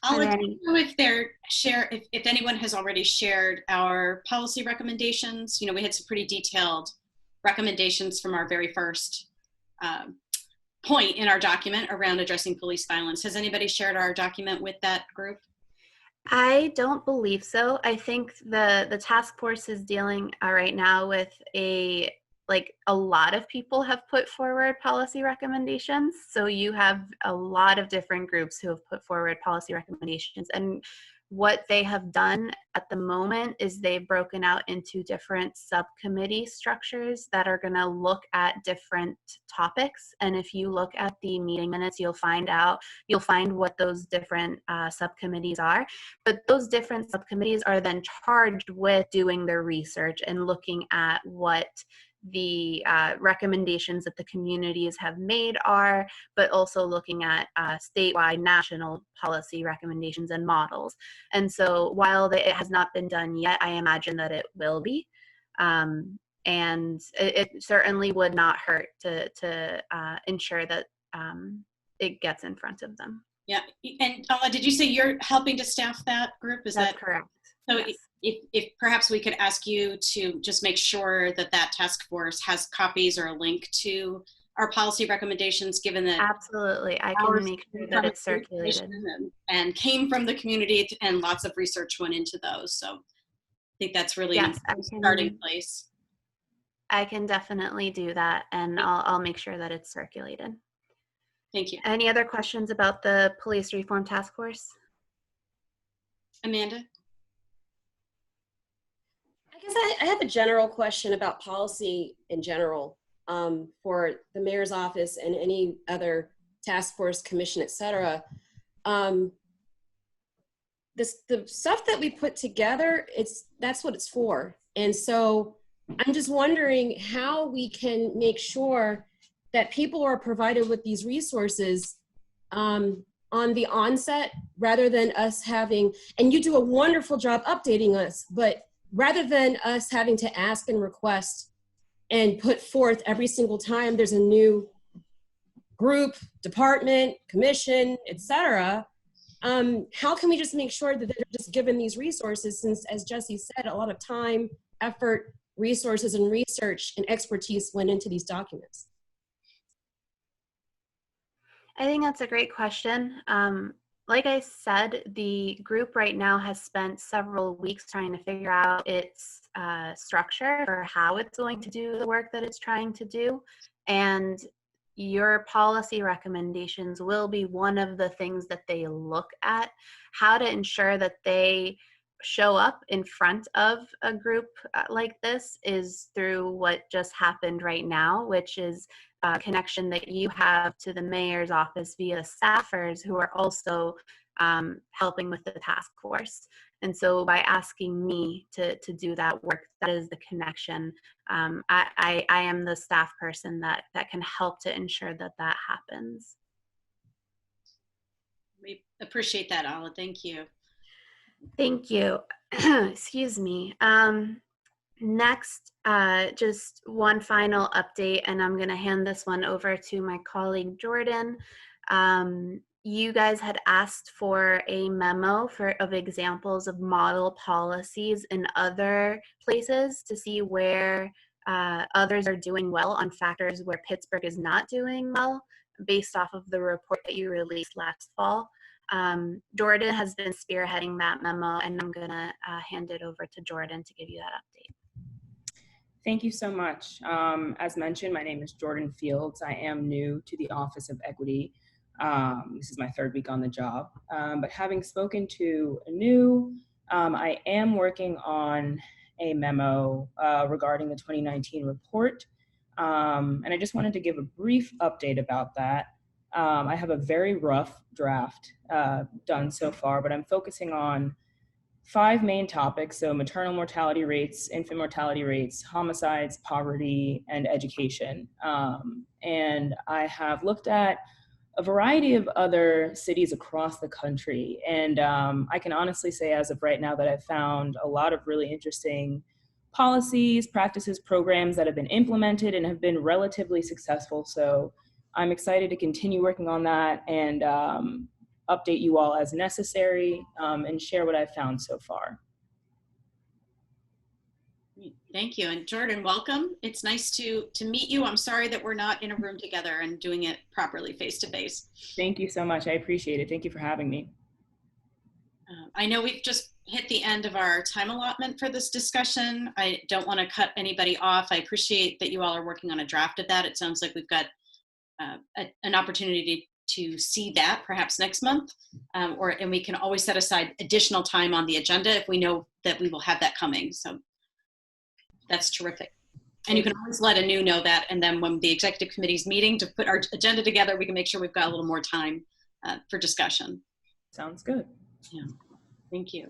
I'll let you know if anyone has already shared our policy recommendations. You know, we had some pretty detailed recommendations from our very first point in our document around addressing police violence. Has anybody shared our document with that group? I don't believe so. I think the task force is dealing right now with a lot of people have put forward policy recommendations. So you have a lot of different groups who have put forward policy recommendations. And what they have done at the moment is they've broken out into different subcommittee structures that are going to look at different topics. And if you look at the meeting minutes, you'll find what those different subcommittees are. But those different subcommittees are then charged with doing their research and looking at what the recommendations that the communities have made are, but also looking at statewide, national policy recommendations and models. And so while it has not been done yet, I imagine that it will be. And it certainly would not hurt to ensure that it gets in front of them. Yeah, and did you say you're helping to staff that group? That's correct. So yes. If perhaps we could ask you to just make sure that task force has copies or a link to our policy recommendations, given that absolutely, I can make sure that it's circulated and came from the community, and lots of research went into those. So I think that's really a starting place. I can definitely do that, and I'll make sure that it's circulated. Thank you. Any other questions about the police reform task force? Amanda? I guess I have a general question about policy in general for the mayor's office and any other task force, commission, etc. The stuff that we put together, that's what it's for. And so I'm just wondering how we can make sure that people are provided with these resources on the onset, rather than us having, and you do a wonderful job updating us, but rather than us having to ask and request and put forth every single time there's a new group, department, commission, etc., how can we just make sure that they're just given these resources, since, as Jesse said, a lot of time, effort, resources, and research and expertise went into these documents? I think that's a great question. Like I said, the group right now has spent several weeks trying to figure out its structure for how it's going to do the work that it's trying to do. And your policy recommendations will be one of the things that they look at, how to ensure that they show up in front of a group like this is through what just happened right now, which is a connection that you have to the mayor's office via staffers who are also helping with the task force. And so by asking me to do that work, that is the connection. I am the staff person that can help to ensure that that happens. We appreciate that, Ala. Thank you. Thank you. Excuse me. Next, just one final update, and I'm going to hand this one over to my colleague Jordan. You guys had asked for a memo of examples of model policies in other places to see where others are doing well on factors where Pittsburgh is not doing well, based off of the report that you released last fall. Jordan has been spearheading that memo, and I'm going to hand it over to Jordan to give you that update. Thank you so much. As mentioned, my name is Jordan Fields. I am new to the Office of Equity. This is my third week on the job. But having spoken to Anu, I am working on a memo regarding the 2019 report. And I just wanted to give a brief update about that. I have a very rough draft done so far, but I'm focusing on 5 main topics. So maternal mortality rates, infant mortality rates, homicides, poverty, and education. And I have looked at a variety of other cities across the country. And I can honestly say as of right now that I've found a lot of really interesting policies, practices, programs that have been implemented and have been relatively successful. So I'm excited to continue working on that and update you all as necessary and share what I've found so far. Thank you. And Jordan, welcome. It's nice to meet you. I'm sorry that we're not in a room together and doing it properly face-to-face. Thank you so much. I appreciate it. Thank you for having me. I know we've just hit the end of our time allotment for this discussion. I don't want to cut anybody off. I appreciate that you all are working on a draft of that. It sounds like we've got an opportunity to see that perhaps next month, and we can always set aside additional time on the agenda if we know that we will have that coming. So that's terrific. And you can always let Anu know that, and then when the executive committee's meeting to put our agenda together, we can make sure we've got a little more time for discussion. Sounds good. Yeah, thank you.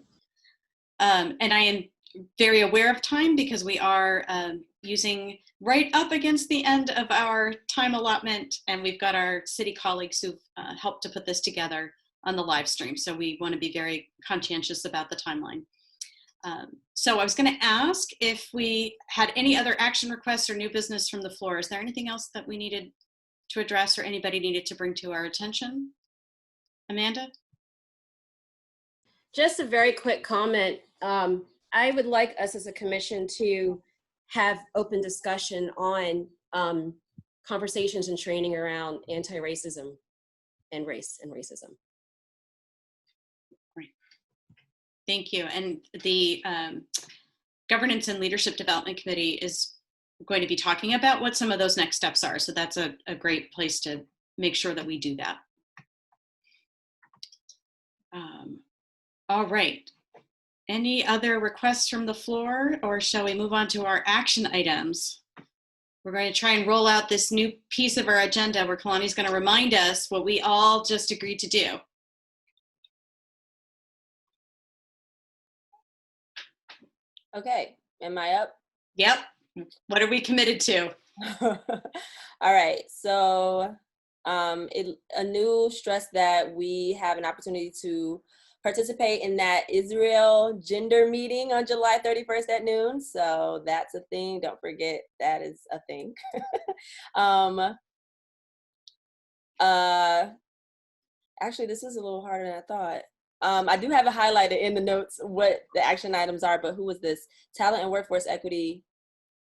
And I am very aware of time because we are using right up against the end of our time allotment, and we've got our city colleagues who've helped to put this together on the live stream. So we want to be very conscientious about the timeline. So I was going to ask if we had any other action requests or new business from the floor. Is there anything else that we needed to address or anybody needed to bring to our attention? Amanda? Just a very quick comment. I would like us as a commission to have open discussion on conversations and training around anti-racism and race and racism. Great. Thank you. And the Governance and Leadership Development Committee is going to be talking about what some of those next steps are. So that's a great place to make sure that we do that. All right. Any other requests from the floor, or shall we move on to our action items? We're going to try and roll out this new piece of our agenda where Kalani's going to remind us what we all just agreed to do. Okay, am I up? Yep. What are we committed to? All right, so Anu stressed that we have an opportunity to participate in that Israel gender meeting on July 31st at noon. So that's a thing. Don't forget that is a thing. Actually, this is a little harder than I thought. I do have it highlighted in the notes what the action items are, but who was this? Talent and Workforce Equity.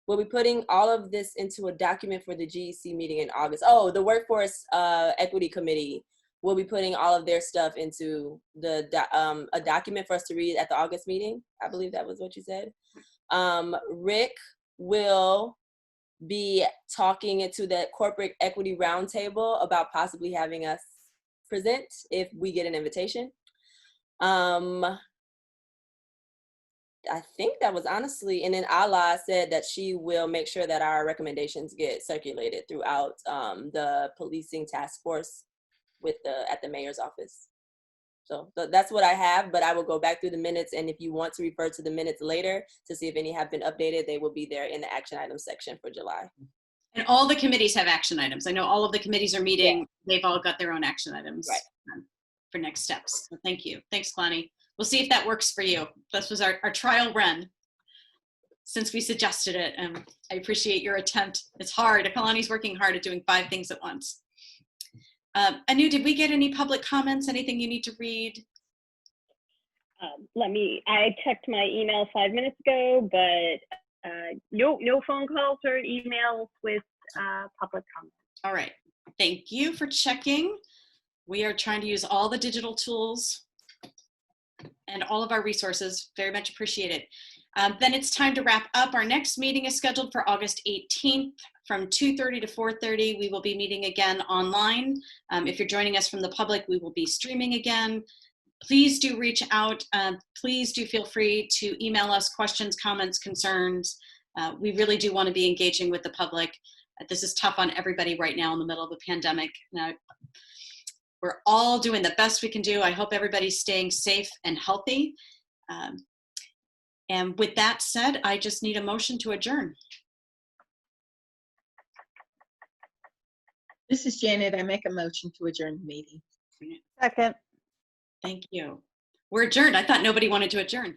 We'll be putting all of this into a document for the GEC meeting in August. Oh, the Workforce Equity Committee will be putting all of their stuff into the a document for us to read at the August meeting. I believe that was what you said. Rick will be talking into the Corporate Equity Roundtable about possibly having us present if we get an invitation. I think that was honestly, and then Ala said that she will make sure that our recommendations get circulated throughout the policing task force with at the mayor's office. So that's what I have, but I will go back through the minutes, and if you want to refer to the minutes later to see if any have been updated, they will be there in the action items section for July. And all the committees have action items. I know all of the committees are meeting. Yeah. They've all got their own action items for next steps. So thank you. Thanks, Kalani. We'll see if that works for you. This was our trial run since we suggested it. And I appreciate your attempt. It's hard. Kalani's working hard at doing 5 things at once. Anu, did we get any public comments? Anything you need to read? I checked my email 5 minutes ago, but no phone calls or emails with public comments. All right. Thank you for checking. We are trying to use all the digital tools and all of our resources. Very much appreciated. Then it's time to wrap up. Our next meeting is scheduled for August 18th from 2:30 to 4:30. We will be meeting again online. If you're joining us from the public, we will be streaming again. Please do reach out. Please do feel free to email us questions, comments, concerns. We really do want to be engaging with the public. This is tough on everybody right now in the middle of a pandemic. We're all doing the best we can do. I hope everybody's staying safe and healthy. And with that said, I just need a motion to adjourn. This is Janet. I make a motion to adjourn the meeting. Second. Thank you. We're adjourned. I thought nobody wanted to adjourn.